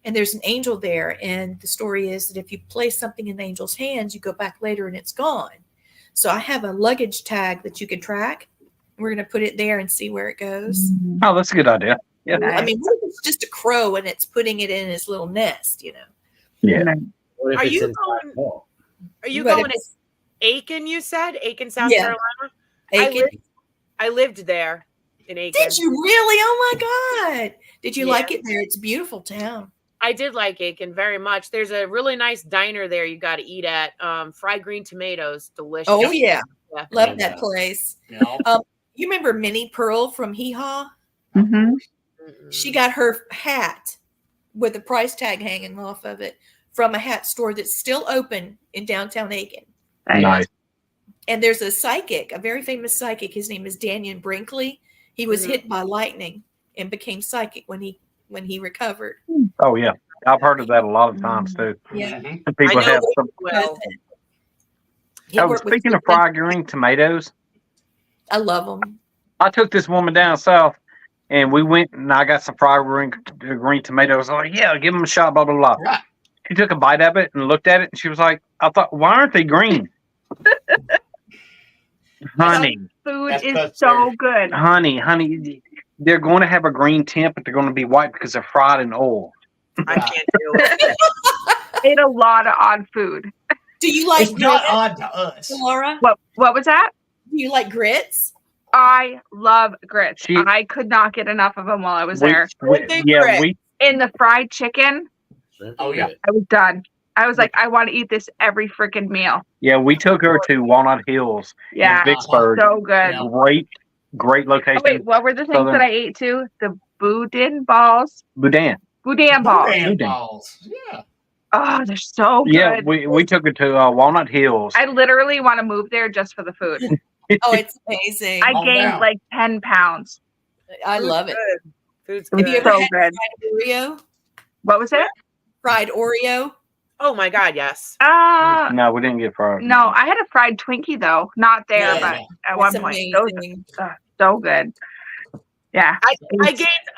And there's an angel there. And the story is that if you place something in the angel's hands, you go back later and it's gone. So I have a luggage tag that you can track. We're going to put it there and see where it goes. Oh, that's a good idea. Yeah. I mean, what if it's just a crow and it's putting it in his little nest, Yeah. What if Are it's you inside going- the wall? Are you But going to it's- Aiken? You said Aiken, South Yeah. Carolina. Aiken. I lived there in Aiken. Did you really? Oh my God. Did you Yeah. like it there? It's a beautiful town. I did like Aiken very much. There's a really nice diner there you got to eat at. Fried green tomatoes, delicious. Oh, yeah. Yeah. Love that place. You You remember Minnie Pearl from Hee Haw? Mhm. She got her hat with a price tag hanging off of it from a hat store that's still open in downtown Aiken. Nice. And there's a psychic, a very famous psychic. His name is Daniel Brinkley. He was Mhm. hit by lightning and became psychic when he recovered. Oh yeah, I've heard of that a lot of times too. Yeah. People I know have some. well. He Oh, worked with speaking of fried green tomatoes, I love them. I took this woman down south, and we went and I got some fried green tomatoes. I'm like, yeah, give them a shot. Blah blah blah. Right. She took a bite of it and looked at it, and she was like, I thought, why aren't they green? honey, Food That's is that's so fair. good. honey, they're going to have a green tint, but they're going to be white because they're fried in oil. I can't do it. Ate a lot of odd food. Do you like It's not grits, odd to us. Laura? What was that? Do you like grits? I love grits. She- I could not get enough of them while I was there. Yeah, we In the fried chicken, Shrimp Oh, and yeah. grits. I was done. I was like, I want to eat this every freaking meal. we took her to Walnut Hills Yeah, in Vicksburg. so good. Yeah. Great location. Oh, wait, what were the things Southern- that I ate too? The boudin balls, Boudin. boudin balls. Boudin Boudin. balls. Yeah. Oh, they're so good. Yeah, we took her to Walnut Hills. I literally want to move there just for the food. Oh, it's amazing. I Calm gained down. like 10 pounds. I love it. Food's It was Have you good. ever so had good. fried Oreo? What was it? Fried Oreo? Oh my God, yes. No, we didn't get fried. No, I had a fried Twinkie though. Not there, Yeah. but at That's one point. Those amazing. are so good. Yeah.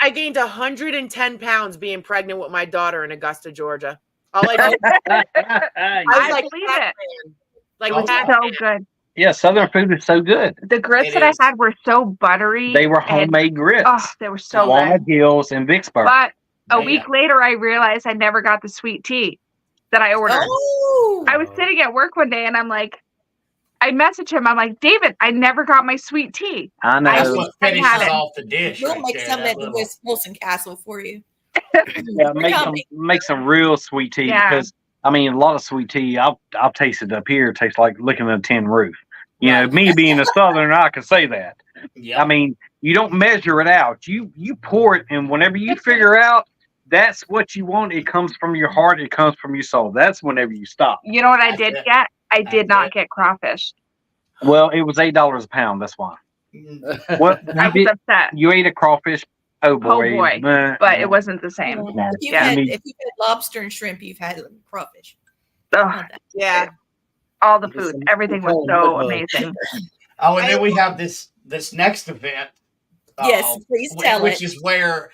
I gained 110 pounds being pregnant with my daughter in Augusta, Georgia. All I did, I was I like, believe it. Pac-Man. Like Oh, Pac-Man. So good. Yeah, Southern food is so good. The grits It that I is. had were so buttery. They were and- homemade grits. Oh, they were so Walnut good. Hills and Vicksburg. But a Yeah. week later, I realized I never got the sweet tea that I ordered. Oh, I was sitting at work one day and I'm like, I messaged him. I'm like, David, I never got my sweet tea. I That's know. what I finishes have it. off the dish. we'll right make there, some that at the little- Wilson Castle for you. Yeah, We're make some real sweet tea Yeah. because I mean a lot of sweet tea I'll taste it up here. It tastes like licking a tin roof. You know, Right. me being a Southerner, I can say that. Yep. I mean, you don't measure it out. You pour it, and whenever you figure out that's what you want, it comes from your heart. It comes from your soul. That's whenever you stop. You know what I That's did it. get? I did That's not it. get crawfish. Well, it was $8 a pound. That's why. Mm, What I was upset. you ate a crawfish? Oh boy, boy. Nah, But nah. it wasn't the same. If you've Yeah. had lobster and shrimp, you've had crawfish. Ugh, Not that. Yeah. all the food, everything was so amazing. Oh, and then we have this next event. Yes, please tell which it. is where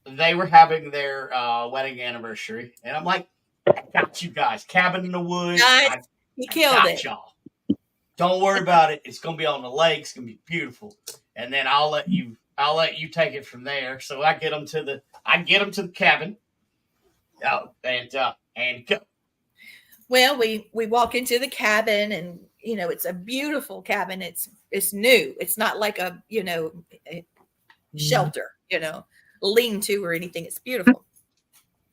they were having their wedding anniversary, and I'm like, I got you guys, cabin in the woods. Nice. He killed got it. y'all. Don't worry about it. It's gonna be on the lake. It's gonna be beautiful, and then I'll let you take it from there. So I get them to the cabin. Oh, and go. Well, we walk into the cabin, and it's a beautiful cabin. It's new. It's not like a a shelter, lean to or anything. It's beautiful.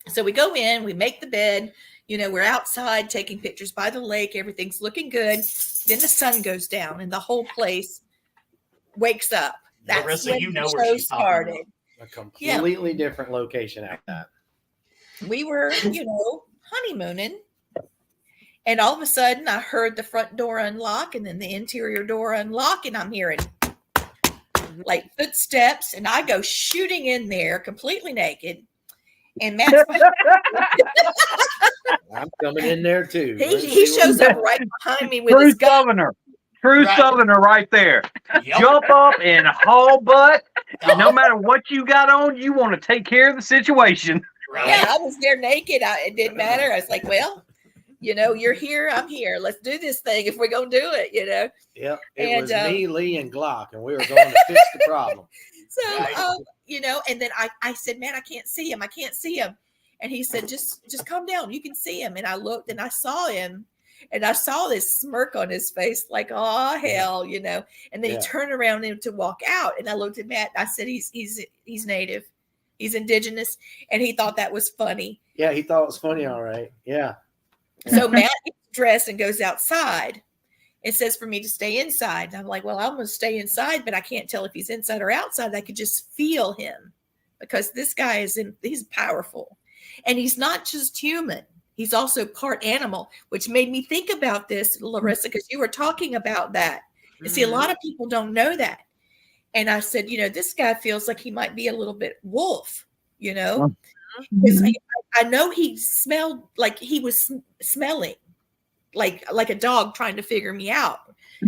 So we go in, we make the bed. We're outside taking pictures by the lake. Everything's looking good. Then the sun goes down, and the whole place wakes up. That's Larissa, when you know the where show she's talking about. started. A completely different location at that. We were, honeymooning. And all of a sudden, I heard the front door unlock and then the interior door unlock, and I'm hearing like footsteps, and I go shooting in there completely naked. And Matt's I'm coming in there too. he shows up right behind me with True his gun. Southerner. True Right. Southerner right there. Yep. Jump up and haul butt. Uh-huh. No matter what you got on, you want to take care of the situation. Right. Yeah, I was there naked. It didn't matter. I was like, well, you're here. I'm here. Let's do this thing if we're going to do it, Yep. It And, was me, Lee, and Glock, and we were going to fix the problem. So, Right. and then I said, man, I can't see him. I can't see him. And he said, just calm down. You can see him. And I looked and I saw him, and I saw this smirk on his face, like, oh, hell, And then he turned around to walk out. And I looked at Matt. And I said, he's native. He's indigenous. And he thought that was funny. Yeah, he thought it was funny. All right. Yeah. So Matt gets dressed and goes outside. It says for me to stay inside. And I'm like, well, I'm going to stay inside, but I can't tell if he's inside or outside. I could just feel him because this guy he's powerful, and he's not just human. He's also part animal, which made me think about this, Larissa, because you were talking about that. You see, a lot of people don't know that. And I said, this guy feels like he might be a little bit wolf, because I know he smelled like he was smelling like a dog trying to figure me out.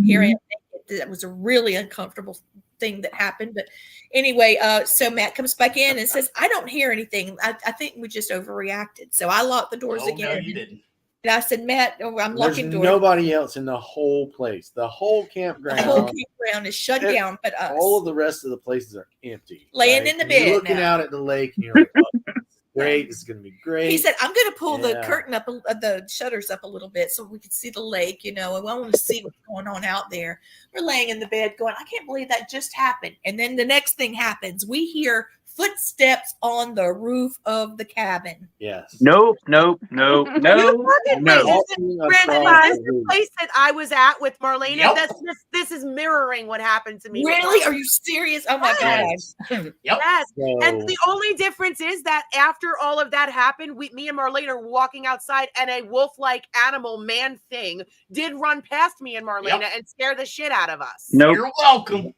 Here I am. That was a really uncomfortable thing that happened. But anyway, so Matt comes back in and says, I don't hear anything. I think we just overreacted. So I locked the doors again. No, you didn't. And I said, Matt, I'm There's locking doors. nobody else in the whole place. The whole campground. The whole campground is shut down but us. All of the rest of the places are empty. Laying in the And you're bed looking now. out at the lake, and you're like, oh, great. This is going to be great. He said, I'm going to pull the Yeah. curtain up, the shutters up a little bit so we can see the lake, and I want to see what's going on out there. We're laying in the bed going, I can't believe that just happened. And then the next thing happens. We hear footsteps on the roof of the cabin. Yes. Nope. Brandon, this is the place that I was at with Marlena. Yep. This is mirroring what happened to me. Really? Are you serious? Oh my God. Yep. Yes. So, And the only difference is that after all of that happened, me and Marlena were walking outside, and a wolf-like animal man thing did run past me and Marlena and scare the shit out of us. Nope. You're welcome.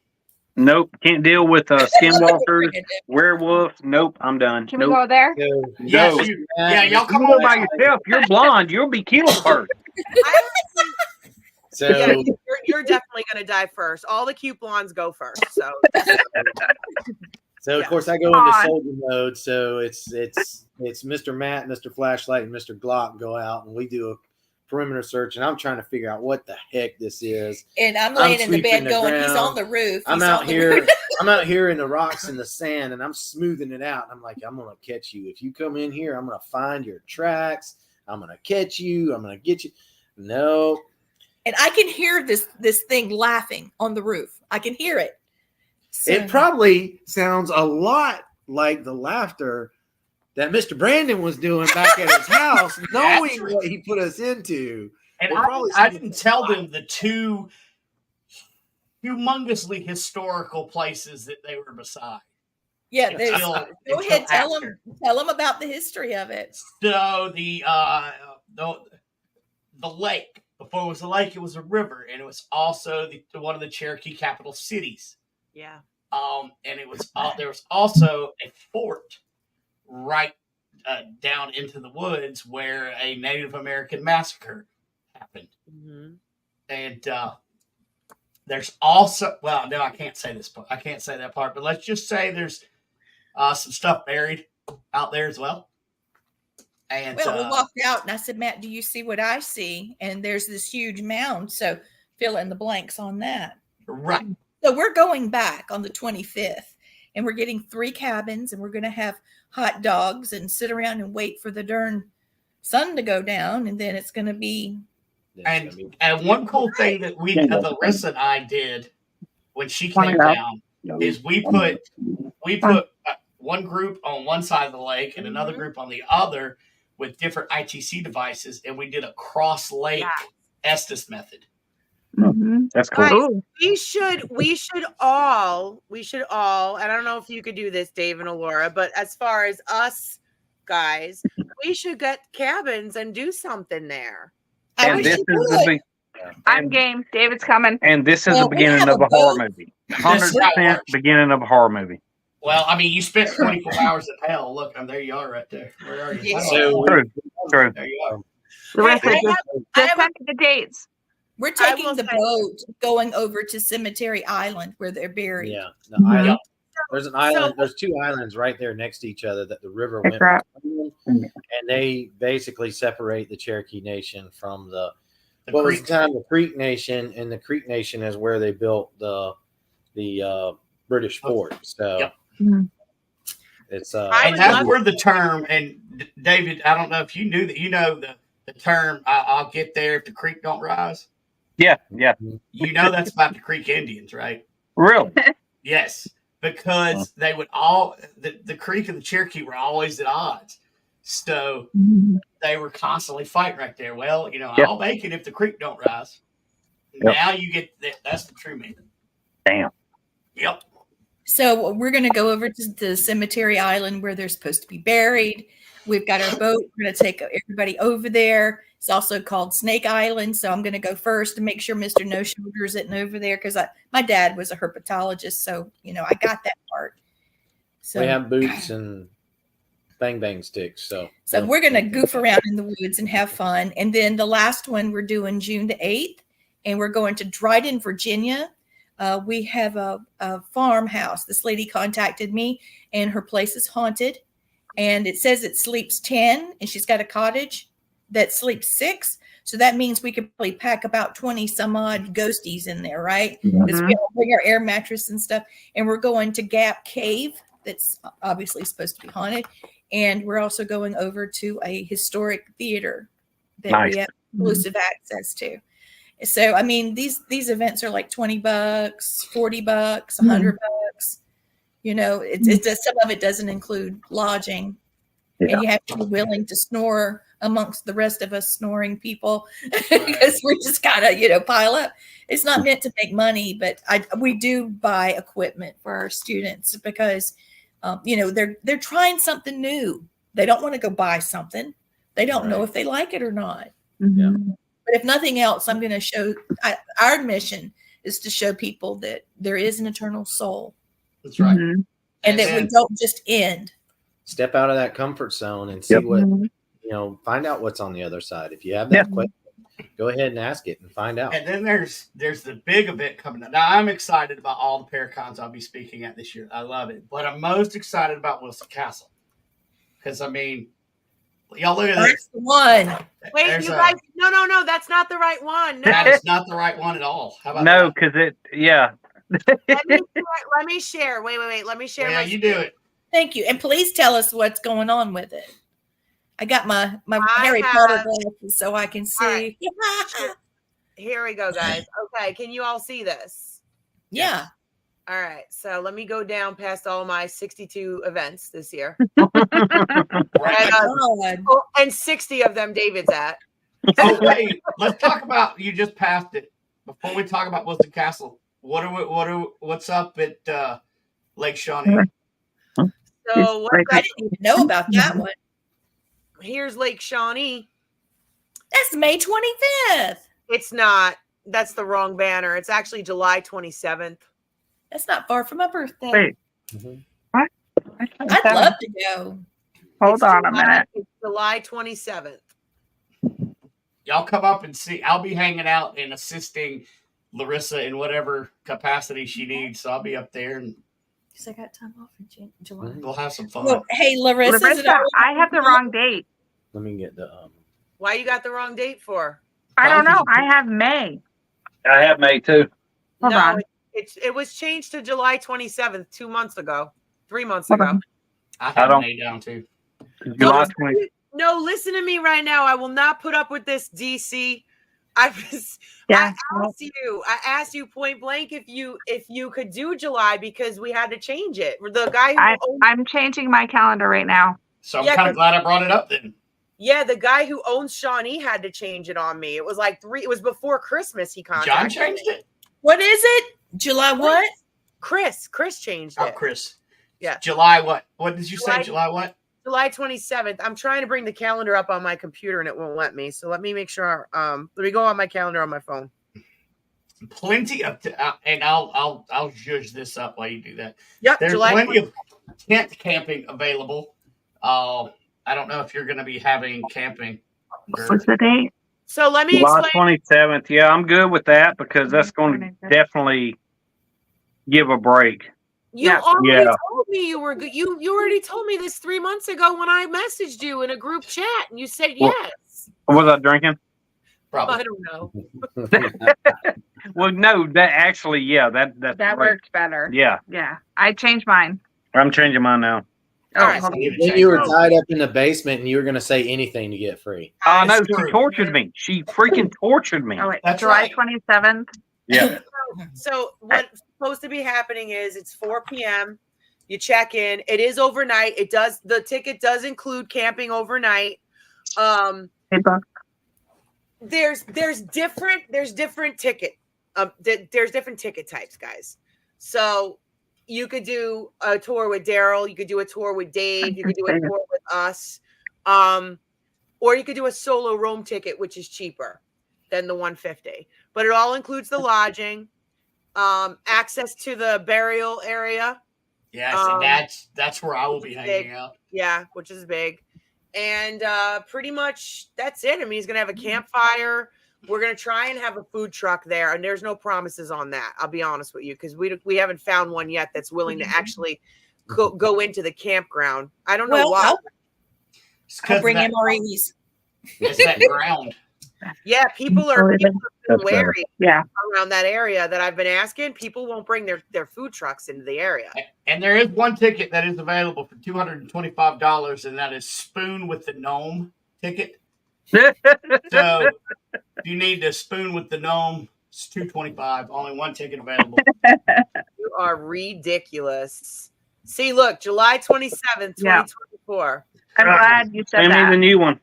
Nope. Can't deal with skinwalkers, werewolves. Nope. I'm done. Can we Nope. go there? Yes, No. yeah, y'all You come go on by out. yourself. You're blonde. You'll be killed first. so Yeah, you're definitely going to die first. All the cute blondes go first. So So of course I go into soldier mode. So it's Mr. Matt, Mr. Flashlight, and Mr. Glock go out, and we do a perimeter search, and I'm trying to figure out what the heck this is. And I'm laying in the bed going, he's on the roof. I'm out here. I'm out here in the rocks and the sand, and I'm smoothing it out. And I'm like, I'm gonna catch you. If you come in here, I'm gonna find your tracks. I'm gonna catch you. I'm gonna get you. No. And I can hear this thing laughing on the roof. I can hear it. So. It probably sounds a lot like the laughter that Mr. Brandon was doing back at his house, knowing what he put us into. And I didn't tell them the two humongously historical places that they were beside. Yeah, go ahead, tell them about the history of it. So the lake, before it was a lake, it was a river, and it was also one of the Cherokee capital cities. Yeah. And it was there was also a fort right down into the woods where a Native American massacre happened. Mm-hmm. And there's also, well, no, I can't say this part. I can't say that part, but let's just say there's some stuff buried out there as well. And we walked out, and I said, Matt, do you see what I see? And there's this huge mound, so fill in the blanks on that. Right. So we're going back on the 25th, and we're getting 3 cabins, and we're going to have hot dogs and sit around and wait for the darn sun to go down, and then it's going to be. And one cool thing that Larissa and I did when she came down is we put one group on one side of the lake and another group on the other with different ITC devices, and we did a cross lake Estes method. Mm-hmm. That's cool. Guys, we should all, and I don't know if you could do this, Dave and Alora, but as far as us guys, we should get cabins and do something there. And this is I'm game. David's coming. And this is the beginning of a horror movie. 100% beginning of a horror movie. Well, I mean, you spent 24 hours in hell. Look, there you are right there. Where are you? True. There you are. Just send the dates. We're taking the boat going over to Cemetery Island where they're buried. Yeah, the island. There's an island. There's 2 islands right there next to each other that the river went between, and they basically separate the Cherokee Nation from the Creek Nation, and the Creek Nation is where they built the British fort. So it's and that's where the term. And David, I don't know if you knew that. You know the term. I'll get there if the creek don't rise. Yeah. You know that's about the Creek Indians, right? Really? Yes, because they would all the Creek and the Cherokee were always at odds, so they were constantly fighting right there. Well, I'll make it if the creek don't rise. Yep. Now you get that's the true meaning. Damn. Yep. So we're going to go over to the Cemetery Island where they're supposed to be buried. We've got our boat. We're going to take everybody over there. It's also called Snake Island. So I'm going to go first to make sure Mr. No Shoulder isn't over there because my dad was a herpetologist. So, I got that part. So we have boots and bang sticks. So we're going to goof around in the woods and have fun. And then the last one we're doing June the 8th, and we're going to Dryden, Virginia. We have a farmhouse. This lady contacted me, and her place is haunted. And it says it sleeps 10, and she's got a cottage that sleeps 6. So that means we could probably pack about 20 some odd ghosties in there, right? Because we all bring our air mattress and stuff. And we're going to Gap Cave. That's obviously supposed to be haunted. And we're also going over to a historic theater that we have exclusive access to. So, I mean, these events are like $20, $40, $100. It's just, some of it doesn't include lodging. Yeah. And you have to be willing to snore amongst the rest of us snoring people because we're just kind of, pile up. It's not meant to make money, but we do buy equipment for our students because, they're trying something new. They don't want to go buy something. They don't know if they like it or not. Yeah. But if nothing else, I'm going to show our mission is to show people that there is an eternal soul. That's right. And that we don't just end. Step out of that comfort zone and see what, find out what's on the other side. If you have that question, go ahead and ask it and find out. And then there's the big event coming up. Now I'm excited about all the Paracons I'll be speaking at this year. I love it, but I'm most excited about Wilson Castle because I mean, y'all look at That's this. the one. Wait, There's you a- guys, no, that's not the right one. No, That is not the right one at all. How about No, that? because let me share. Wait. Let me share. Yeah, my you do it. Thank you. And please tell us what's going on with it. I got my I Harry have- Potter glasses so I can see. right. Here we go, guys. Okay, can you all see this? Yeah. All right, so let me go down past all my 62 events this year. Right. God. And 60 of them David's at. Oh wait, let's talk about. You just passed it. Before we talk about Wilson Castle, what's up at Lake Shawnee? So what I didn't even know about that one. here's Lake Shawnee. That's May 25th. It's not. That's the wrong banner. It's actually July 27th. That's not far from my birthday. Wait. Mhm. What? I'd love to go. Hold It's on a July- minute. It's July 27th. Y'all come up and see. I'll be hanging out and assisting Larissa in whatever capacity she needs. So I'll be up there and Because I got time off in July. we'll have some fun. Well, hey, Larissa. Larissa, I have the wrong date. Let me get the Why you got the wrong date for? I don't know. I have May. I have May too. Hold no, on. it was changed to July 27th 2 months ago. 3 months Hold ago. on. I I have don't- May down too. July No, 20. No, listen to me right now. I will not put up with this, DC. I Yeah. asked you point blank if you could do July because we had to change it. The guy who owns, I'm changing my calendar right now. So I'm Yeah, kind of glad I brought it up then. the guy who owns Shawnee had to change it on me. It was like it was before Christmas he John contacted changed me. it. What is it? July what? Chris changed Oh, it. Chris. Yeah. July what? What did you say? July- July what? July 27th. I'm trying to bring the calendar up on my computer and it won't let me. So let me make sure. Let me go on my calendar on my phone. Plenty of, and I'll judge this up while you do that. Yep, There's July plenty of tent camping available. I don't know if you're going to be having camping. What's the date? So let me July explain. 27th. Yeah, I'm good with that because that's going to definitely give a break. You Yeah. already Yeah. told me you were good. You already told me this 3 months ago when I messaged you in a group chat and you said Well- yes. Was I drinking? Probably. I don't know. Well, no, that actually, yeah, that's That great. worked better. Yeah, Yeah. I changed mine. I'm changing mine now. Oh, All right, hold on. Then you were tied up in the basement and you were going to say anything to get free. Oh no, It's she true. tortured me. She freaking tortured me. Oh, wait. That's July right. 27th. Yeah. So what's supposed to be happening is it's 4 p.m. You check in. It is overnight. The ticket does include camping overnight. Hey, Buck. There's different ticket there's different ticket types, guys. So you could do a tour with Daryl, you could do a tour with Dave, you could do a tour with us, or you could do a solo roam ticket, which is cheaper than the 150. But it all includes the lodging, access to the burial area. Yes, and that's where I will be hanging out. Yeah, which is big. And pretty much that's it. I mean, he's going to have a campfire. We're going to try and have a food truck there. And there's no promises on that. I'll be honest with you, because we haven't found one yet that's willing to actually go into the campground. I don't know Well, why. I'll bring MREs. It's that ground. Yeah, people are That's wary Yeah. around that area that I've been asking. People won't bring their food trucks into the area. And there is one ticket that is available for $225, and that is Spoon with the Gnome ticket. So if you need to spoon with the gnome, it's $225. Only one ticket available. You are ridiculous. See, look, July 27th, 2024. I'm glad you said Send me the that. new one.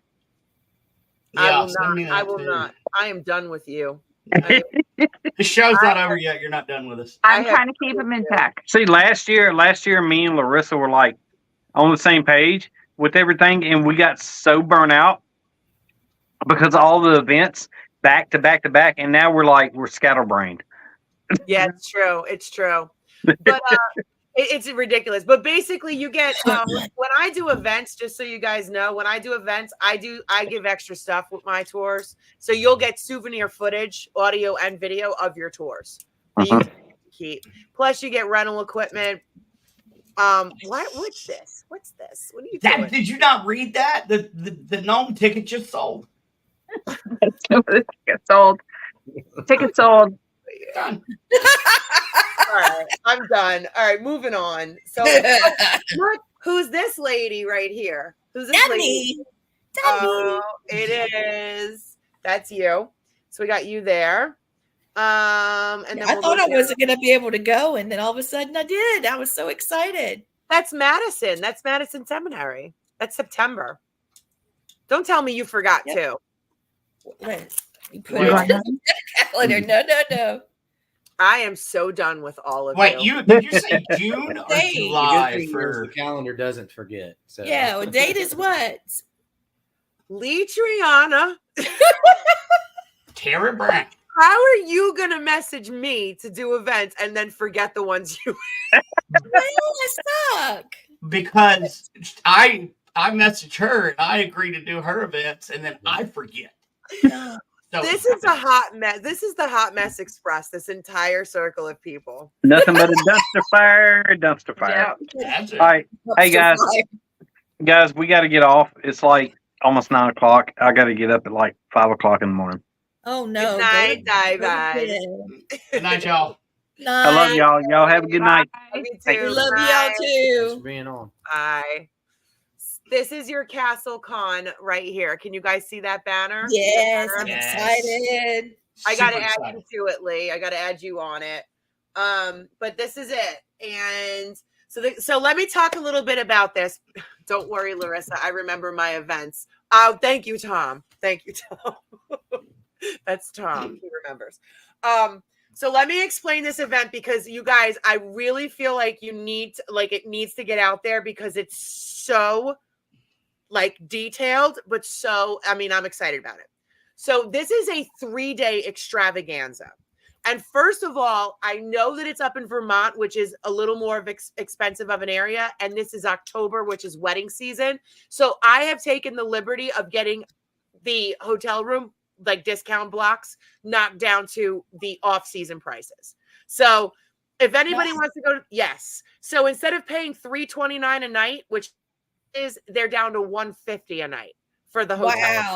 Yeah, I send me will that not. I will too. not. I am done with you. The show's not over yet. You're not done with us. I'm trying to keep them intact. See, last year, me and Larissa were like on the same page with everything, and we got so burnt out because of all the events back to back to back, and now we're scatterbrained. Yeah, it's true. It's true. But It's ridiculous. But basically, you get when I do events, just so you guys know, when I do events, I give extra stuff with my tours. So you'll get souvenir footage, audio and video of your tours that you can keep. Plus, you get rental equipment. What's this? What's this? What are you doing? Did you not read that? The gnome ticket just sold. Ticket sold. Ticket sold. Done. All right, I'm done. All right, moving on. So look, who's this lady right here? Who's this lady? Oh, it is. That's you. So we got you there. And then I thought I wasn't going to be able to go, and then all of a sudden I did. I was so excited. That's Madison. That's Madison Seminary. That's September. Don't tell me you forgot too. You put it on the calendar. No. I am so done with all of you. Wait, did you say June or July? The calendar doesn't forget. So. Yeah, well, date is what? Lee Triana. Tara Brown. How are you going to message me to do events and then forget the ones you suck? Because I message her and I agree to do her events and then I forget. So, this is a hot mess. This is the Hot Mess Express, this entire circle of people. Nothing but a dumpster fire. Yeah. That's it. All right. Hey, guys, we got to get off. It's like almost 9 o'clock. I got to get up at like 5 o'clock in the morning. Oh, no. Good night, guys. Good night, y'all. Night. I love y'all. Y'all have a good night. Me too. We love y'all too. Thanks for being on. Bye. This is your Castle Con right here. Can you guys see that banner? Yes, I'm excited. I got to add you to it, Lee. I got to add you on it. But this is it. And so let me talk a little bit about this. Don't worry, Larissa. I remember my events. Oh, thank you, Tom. Thank you, Tom. That's Tom. He remembers. So let me explain this event because you guys, I really feel like it needs to get out there because it's so detailed, but I'm excited about it. So this is a 3-day extravaganza. And first of all, I know that it's up in Vermont, which is a little more expensive of an area. And this is October, which is wedding season. So I have taken the liberty of getting the hotel room, discount blocks, knocked down to the off-season prices. So if anybody wants to go, yes. So instead of paying $329 a night, which they're down to $150 a night for the hotel.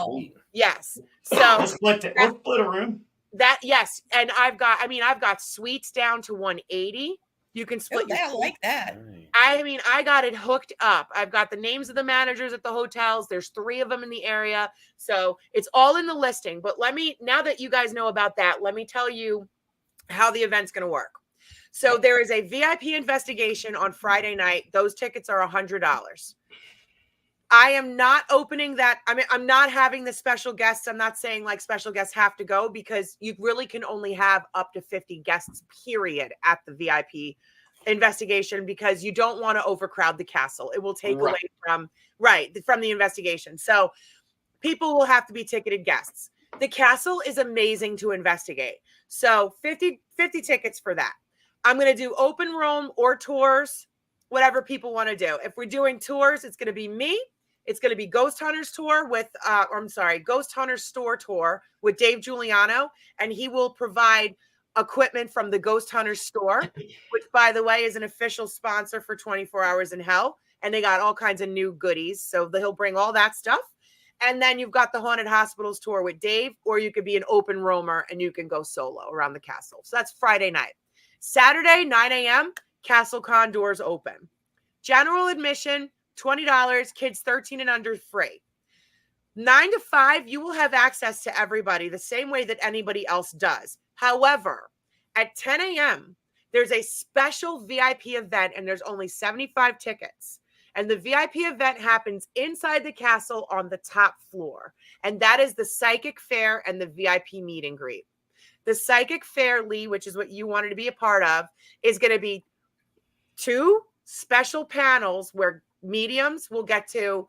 Wow. Yes. So we'll split a room. That yes, and I've got suites down to $180. You can split. I like that. I got it hooked up. I've got the names of the managers at the hotels. There's 3 of them in the area, so it's all in the listing. But now that you guys know about that, let me tell you how the event's going to work. So there is a VIP investigation on Friday night. Those tickets are $100. I am not opening that. I'm not having the special guests. I'm not saying special guests have to go because you really can only have up to 50 guests, period, at the VIP investigation because you don't want to overcrowd the castle. It will take away from the investigation. So people will have to be ticketed guests. The castle is amazing to investigate. So 50 tickets for that. I'm going to do open room or tours, whatever people want to do. If we're doing tours, it's going to be me. It's going to be Ghost Hunters tour Ghost Hunters store tour with Dave Giuliano, and he will provide equipment from the Ghost Hunters store, which, by the way, is an official sponsor for 24 Hours in Hell, and they got all kinds of new goodies, so he'll bring all that stuff. And then you've got the Haunted Hospitals tour with Dave, or you could be an open roamer and you can go solo around the castle. So that's Friday night. Saturday, 9 a.m., Castle Con doors open. General admission, $20, kids 13 and under free. 9 to 5, you will have access to everybody the same way that anybody else does. However, at 10 a.m., there's a special VIP event and there's only 75 tickets. And the VIP event happens inside the castle on the top floor. And that is the Psychic Fair and the VIP meet and greet. The Psychic Fair, Lee, which is what you wanted to be a part of, is going to be 2 special panels where mediums will get to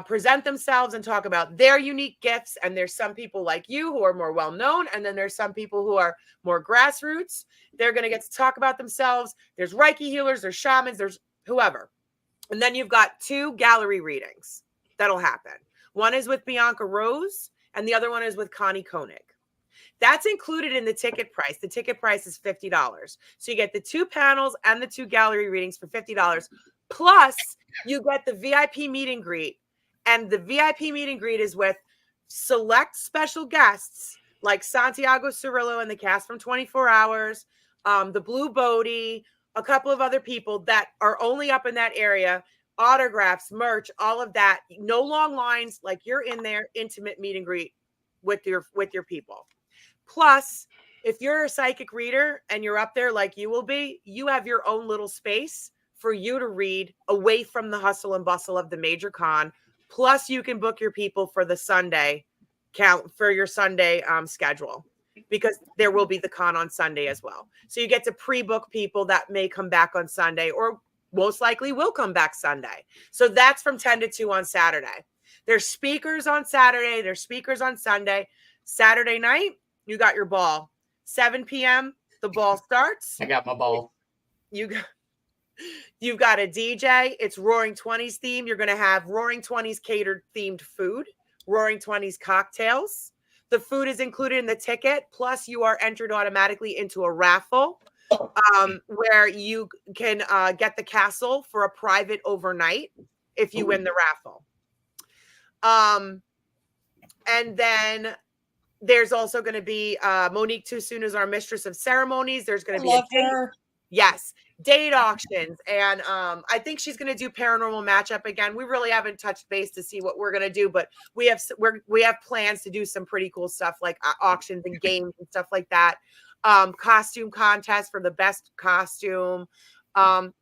present themselves and talk about their unique gifts. And there's some people like you who are more well known, and then there's some people who are more grassroots. They're going to get to talk about themselves. There's Reiki healers, there's shamans, there's whoever. And then you've got 2 gallery readings that'll happen. One is with Bianca Rose, and the other one is with Connie Koenig. That's included in the ticket price. The ticket price is $50. So you get the 2 panels and the 2 gallery readings for $50. Plus, you get the VIP meet and greet. And the VIP meet and greet is with select special guests like Santiago Cirillo and the cast from 24 Hours, the Blue Bodie, a couple of other people that are only up in that area, autographs, merch, all of that. No long lines, like you're in there, intimate meet and greet with your people. Plus, if you're a psychic reader and you're up there like you will be, you have your own little space for you to read away from the hustle and bustle of the major con. Plus, you can book your people for the Sunday for your Sunday schedule, because there will be the con on Sunday as well. So you get to pre-book people that may come back on Sunday, or most likely will come back Sunday. So that's from 10 to 2 on Saturday. There's speakers on Saturday. There's speakers on Sunday. Saturday night, you got your ball. 7 p.m., the ball starts. I got my ball. You've got a DJ. It's Roaring 20s theme. You're going to have Roaring 20s catered themed food, Roaring 20s cocktails. The food is included in the ticket. Plus, you are entered automatically into a raffle where you can get the castle for a private overnight if you win the raffle. And then there's also going to be Monique Tusun is our mistress of ceremonies. There's going to be date auctions. And I think she's going to do paranormal matchup again. We really haven't touched base to see what we're going to do, but we have plans to do some pretty cool stuff like auctions and games and stuff like that. Costume contest for the best costume.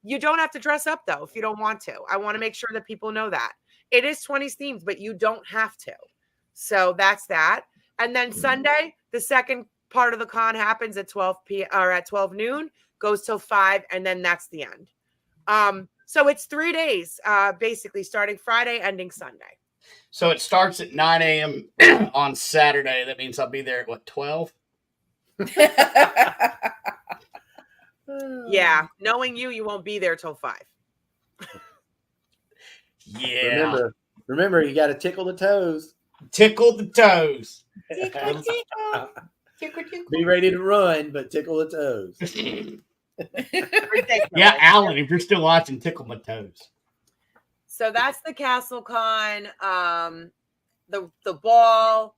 You don't have to dress up though if you don't want to. I want to make sure that people know that. It is 20s themes, but you don't have to. So that's that. And then Sunday, the second part of the con happens at 12 noon, goes till 5, and then that's the end. So it's 3 days, basically starting Friday, ending Sunday. So it starts at 9 a.m. on Saturday. That means I'll be there at 12? Yeah. Knowing you won't be there till 5. Yeah. Remember, you got to tickle the toes. Tickle the toes. Tickle, tickle. Tickle, tickle. Be ready to run, but tickle the toes. Yeah, Alan, if you're still watching, tickle my toes. So that's the Castle Con, the ball.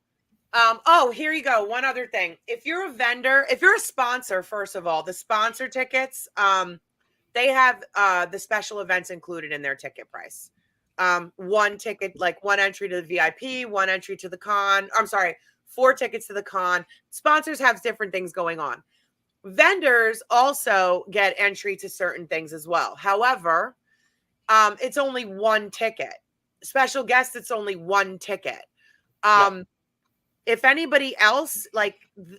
Oh, here you go. One other thing. If you're a vendor, if you're a sponsor, first of all, the sponsor tickets, they have the special events included in their ticket price. One ticket, like one entry to the VIP, one entry to the con. I'm sorry, 4 tickets to the con. Sponsors have different things going on. Vendors also get entry to certain things as well. However, it's only 1 ticket. Special guests, it's only 1 ticket. If anybody else, like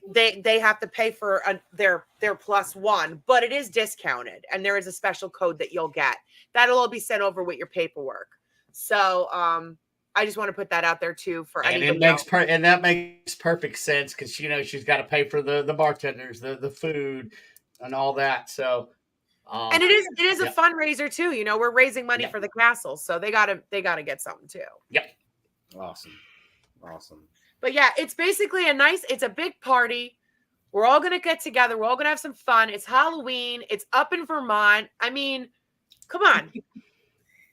they have to pay for their +1, but it is discounted, and there is a special code that you'll get. That'll all be sent over with your paperwork. So I just want to put that out there too for anybody. And that makes perfect sense because she's got to pay for the bartenders, the food, and all that. So and it is a fundraiser too. We're raising money for the castle, so they gotta get something too. Yep. Awesome. But yeah, it's basically it's a big party. We're all going to get together. We're all going to have some fun. It's Halloween. It's up in Vermont. I mean, come on.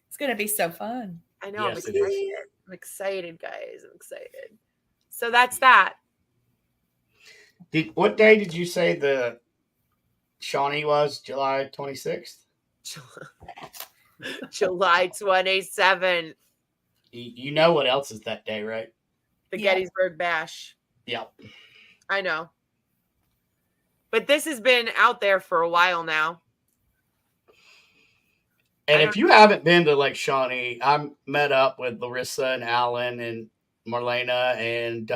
It's going to be so fun. I know. Yes, I'm excited, guys. I'm excited. So that's that. What day did you say the Shawnee was? July 26th? July 27th. You know what else is that day, right? The Gettysburg Bash. Yep. I know. But this has been out there for a while now. And if you haven't been to Lake Shawnee, I met up with Larissa and Alan and Marlena, and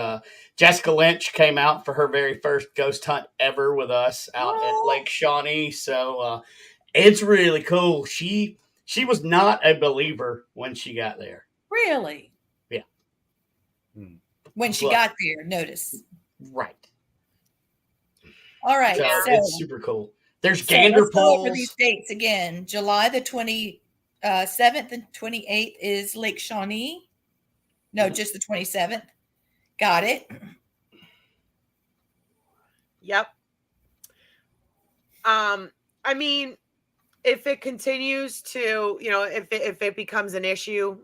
Jessica Lynch came out for her very first ghost hunt ever with us out at Lake Shawnee. So it's really cool. She was not a believer when she got there. Really? Yeah. When she But- got there, notice. Right. All right. So So, it's super cool. There's so gander let's go over poles. these dates again. July the 27th and 28th is Lake Shawnee. No, just the 27th. Got it. Yep. I mean, if it continues to, if it becomes an issue,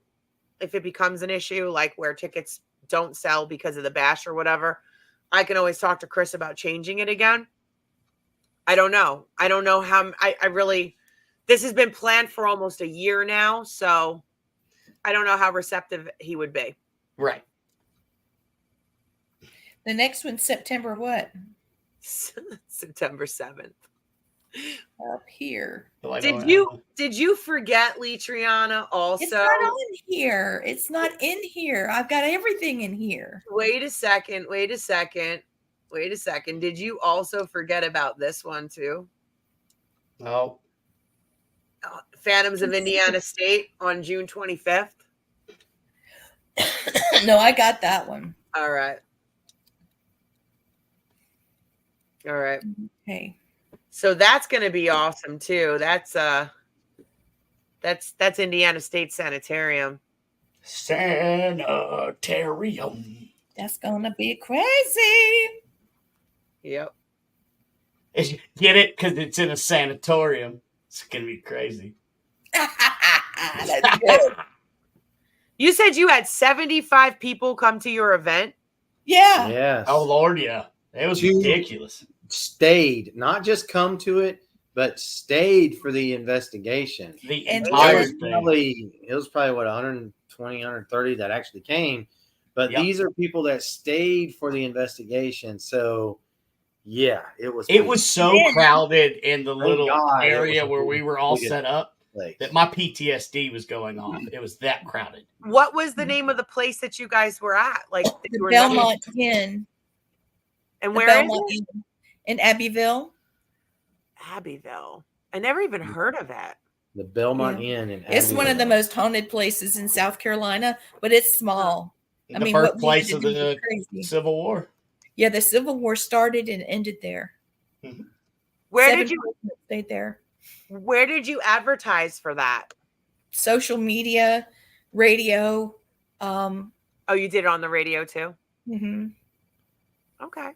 like where tickets don't sell because of the bash or whatever, I can always talk to Chris about changing it again. I don't know how I really, this has been planned for almost a year now, so I don't know how receptive he would be. Right. The next one's September what? September 7th. Up here. Did you forget Lee Triana also? It's not on here. It's not in here. I've got everything in here. Wait a second. Did you also forget about this one too? Oh. Phantoms of Indiana State on June 25th. No, I got that one. All right. Okay. So that's going to be awesome too. That's Indiana State Sanitarium. Sanitarium. That's gonna be crazy. Yep. Get it? Because it's in a sanatorium. It's gonna be crazy. That's good. You said you had 75 people come to your event? Yeah. Yes. Oh Lord, yeah. It was ridiculous. Stayed, not just come to it, but stayed for the investigation. The And entire It thing. was probably what 120, 130 that actually came. But Yep. these are people that stayed for the investigation. So yeah, it was so crowded in the little God, it area was where we were all really good set up place. that my PTSD was going off. It was that crowded. What was the name of the place that you guys were at? Like that you The were Belmont Inn. And The where is Belmont it? Inn in Abbeville. Abbeville. I never even heard of that. The Belmont Inn in It's one of the Abbeville. most haunted places in South Carolina, but it's small. I The mean, what we birthplace used of to do was the crazy. Civil War. Yeah, the Civil War started and ended there. Where 7 did you presidents stayed there? Where did you advertise for that? Social media, radio. Oh, you did it on the radio too? Mm-hmm. Okay.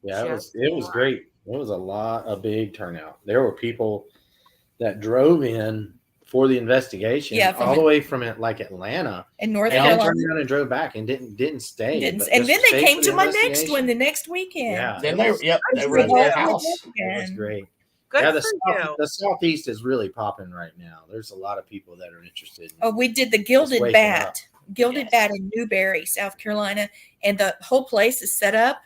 Yeah, it was great. It was a big turnout. There were people that drove in for the investigation, all the way from like Atlanta, in North and Carolina, turned around and drove back and didn't stay. and but then just they stayed came for to the my next investigation. one the next weekend. Yeah, Then it they was were at great. their house. It was great. Good yeah, for the Southeast is really popping right now. There's a lot of people that are interested. Oh, we did the Gilded waking Bat, Bat in Newberry, South Carolina, and the whole place is set up.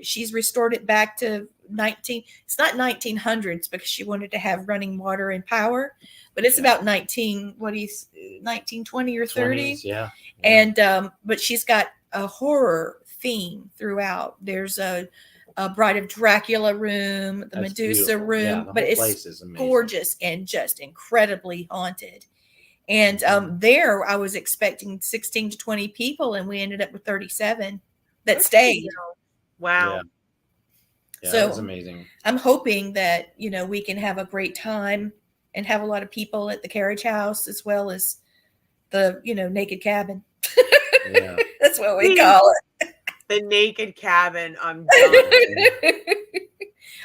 She's restored it back to it's not 1900s because she wanted to have running water and power, but it's about 1920 or 30. 20s, yeah. And but she's got a horror theme throughout. There's a Bride of Dracula room, the That's Medusa beautiful. room, Yeah, the but whole it's place is amazing. gorgeous and just incredibly haunted. And there I was expecting 16 to 20 people, and we ended up with 37 that stayed. Wow. Yeah, So it was amazing. I'm hoping that, we can have a great time and have a lot of people at the carriage house as well as the, naked cabin. Yeah. That's what we call it. The naked cabin. I'm done.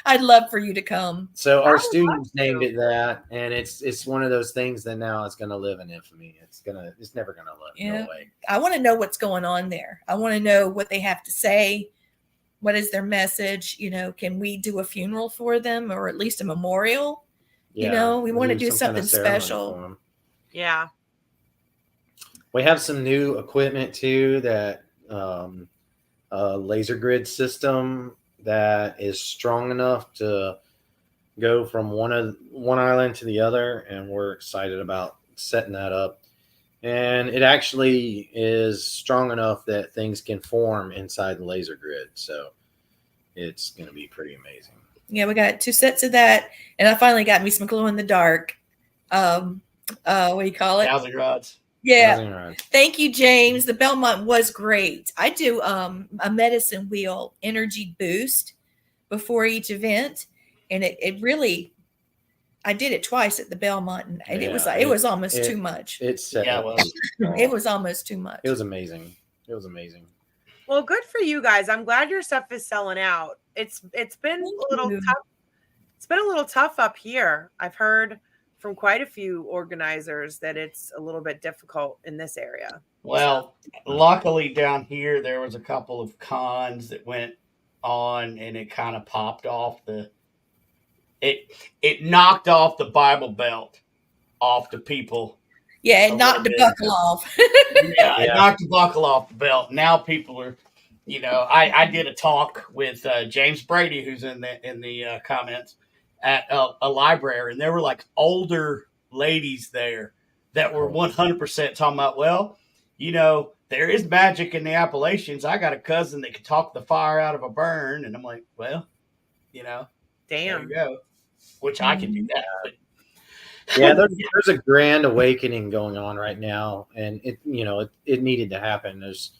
I'd love for you to come. So our students named it that, and it's one of those things that now it's going to live in infamy. It's never going to go away. I want to know what's going on there. I want to know what they have to say. What is their message? Can we do a funeral for them or at least a memorial? Yeah, we want to do some kind of something ceremony special. for 'em. Yeah. We have some new equipment too, that laser grid system that is strong enough to go from one island to the other, and we're excited about setting that up. And it actually is strong enough that things can form inside the laser grid. So it's going to be pretty amazing. Yeah, we got 2 sets of that, and I finally got me some glow in the dark what do you call it? Housing rods. Yeah. Thank you, James. The Belmont was great. I do a medicine wheel energy boost before each event, and it really. I did it twice at the Belmont, and it was almost too much. It was almost too much. It was amazing. It was amazing. Well, good for you guys. I'm glad your stuff is selling out. It's been a little tough. It's been a little tough up here. I've heard from quite a few organizers that it's a little bit difficult in this area. Well, luckily down here there was a couple of cons that went on, and it kind of popped off it knocked off the Bible Belt off the people. Yeah, it knocked the buckle off. It knocked the buckle off the belt. Now people are, I did a talk with James Brady, who's in the comments, at a library, and there were like older ladies there that were 100% talking about, well, there is magic in the Appalachians. I got a cousin that can talk the fire out of a burn, and I'm like, well, damn, there you go. Which I can do that. But. Yeah, there's a grand awakening going on right now, and it needed to happen. It's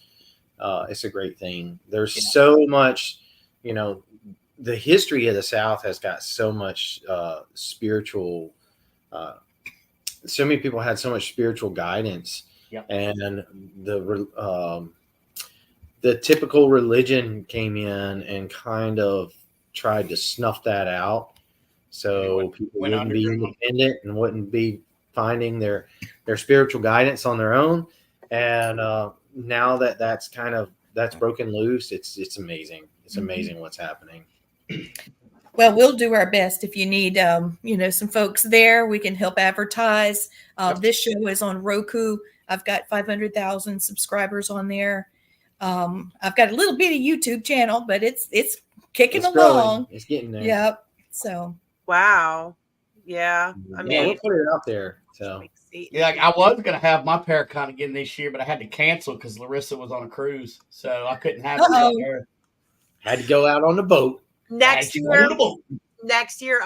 a great thing. There's so much, the history of the South has got so much spiritual. So many people had so much spiritual guidance, and the typical religion came in and kind of tried to snuff that out. So people wouldn't be independent and wouldn't be finding their spiritual guidance on their own. And now that's broken loose, it's amazing. It's amazing what's happening. Well, we'll do our best. If you need, some folks there, we can help advertise. This show is on Roku. I've got 500,000 subscribers on there. I've got a little bit of YouTube channel, but it's kicking along. Growing. It's getting there. Yep. So. Wow. Yeah. I mean, we'll put it out there. So. Yeah, I was going to have my Paracon again this year, but I had to cancel because Larissa was on a cruise, so I couldn't have it out there. Had to go out on the boat. Next year,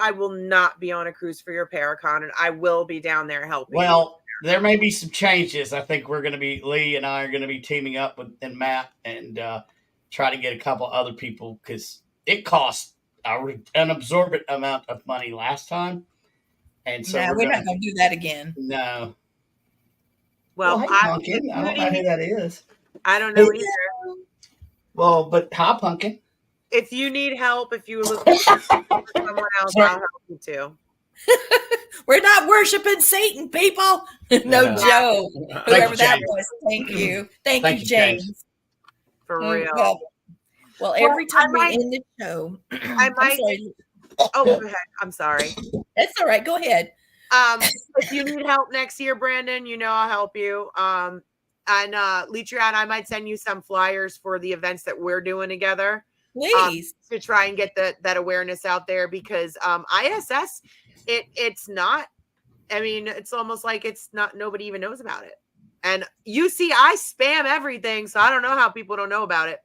I will not be on a cruise for your Paracon, and I will be down there helping. Well, there may be some changes. I think Lee and I are going to be teaming up with Matt and try to get a couple other people, because it cost an absorbent amount of money last time. And so we're not going to do that again. No. Well, I don't know who that is. I don't know either. Well, but hi, Pumpkin. If you need help, if you look for someone else, I'll help you too. We're not worshiping Satan, people. No, Joe. Whoever that was. Thank you. Thank you, James. For real. Well, every time we end the show, I might. Oh, go ahead. I'm sorry. That's all right. Go ahead. If you need help next year, Brandon, I'll help you. And Leatrian, I might send you some flyers for the events that we're doing together. Please. To try and get that awareness out there, because ISS, it's not. I mean, it's almost like it's not. Nobody even knows about it. And you see, I spam everything, so I don't know how people don't know about it.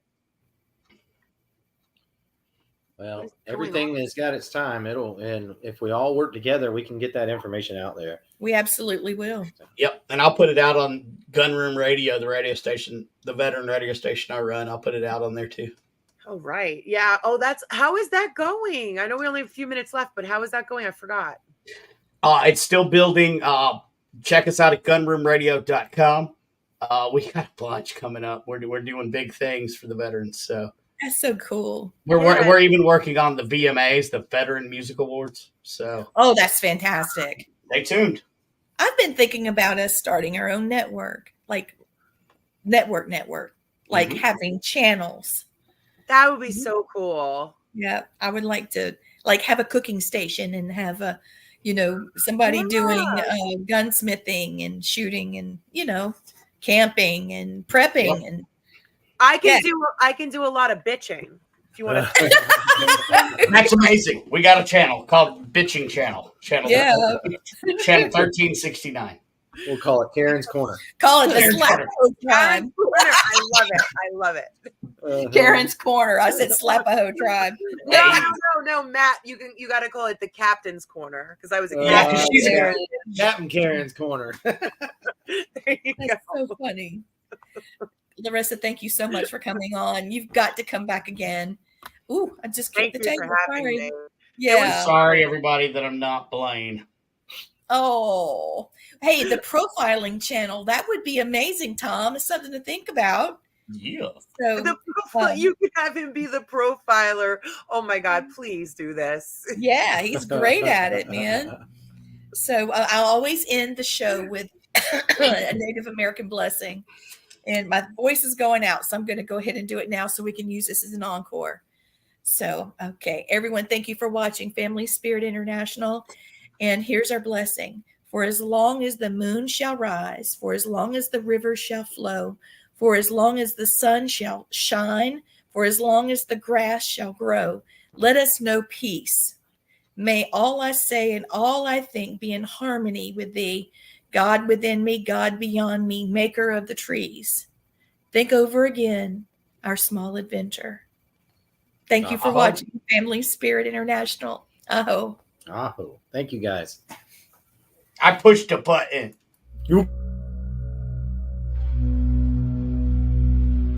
Well, everything has got its time. And if we all work together, we can get that information out there. We absolutely will. Yep. And I'll put it out on Gunroom Radio, the radio station, the veteran radio station I run. I'll put it out on there too. Oh, right. Yeah. Oh, how is that going? I know we only have a few minutes left, but how is that going? I forgot. It's still building. Check us out at gunroomradio.com. We got a bunch coming up. We're doing big things for the veterans. So. That's so cool. We're even working on the VMAs, the Veteran Music Awards. So. Oh, that's fantastic. Stay tuned. I've been thinking about us starting our own network, like network, like having channels. That would be so cool. Yeah, I would like to have a cooking station and have somebody doing gunsmithing and shooting and camping and prepping and. I can do a lot of bitching if you want to. That's amazing. We got a channel called Bitching Channel. Channel 1369. We'll call it Karen's Corner. Call it the slap time. I love it. Karen's Corner. I said Slapaho Tribe. No, Matt. You got to call it the Captain's Corner because I was a Yeah, 'cause she's Captain Karen's Corner. There you That's go. so funny. Larissa, thank you so much for coming on. You've got to come back again. Ooh, I just kicked Thank the you table. for having Sorry. me. Yeah. Sorry, everybody, that I'm not Blaine. Oh, hey, the profiling channel. That would be amazing, Tom. It's something to think about. Yeah. So You could have him be the profiler. Oh my God, please do this. yeah, he's great at it, man. So I'll always end the show with a Native American blessing. And my voice is going out, so I'm going to go ahead and do it now so we can use this as an encore. So, okay, everyone, thank you for watching Family Spirit International. And here's our blessing. For as long as the moon shall rise, for as long as the rivers shall flow, for as long as the sun shall shine, for as long as the grass shall grow, let us know peace. May all I say and all I think be in harmony with thee, God within me, God beyond me, maker of the trees. Think over again our small adventure. Thank you for watching Family Spirit International. Aho. Aho. Thank you, guys. I pushed a button. You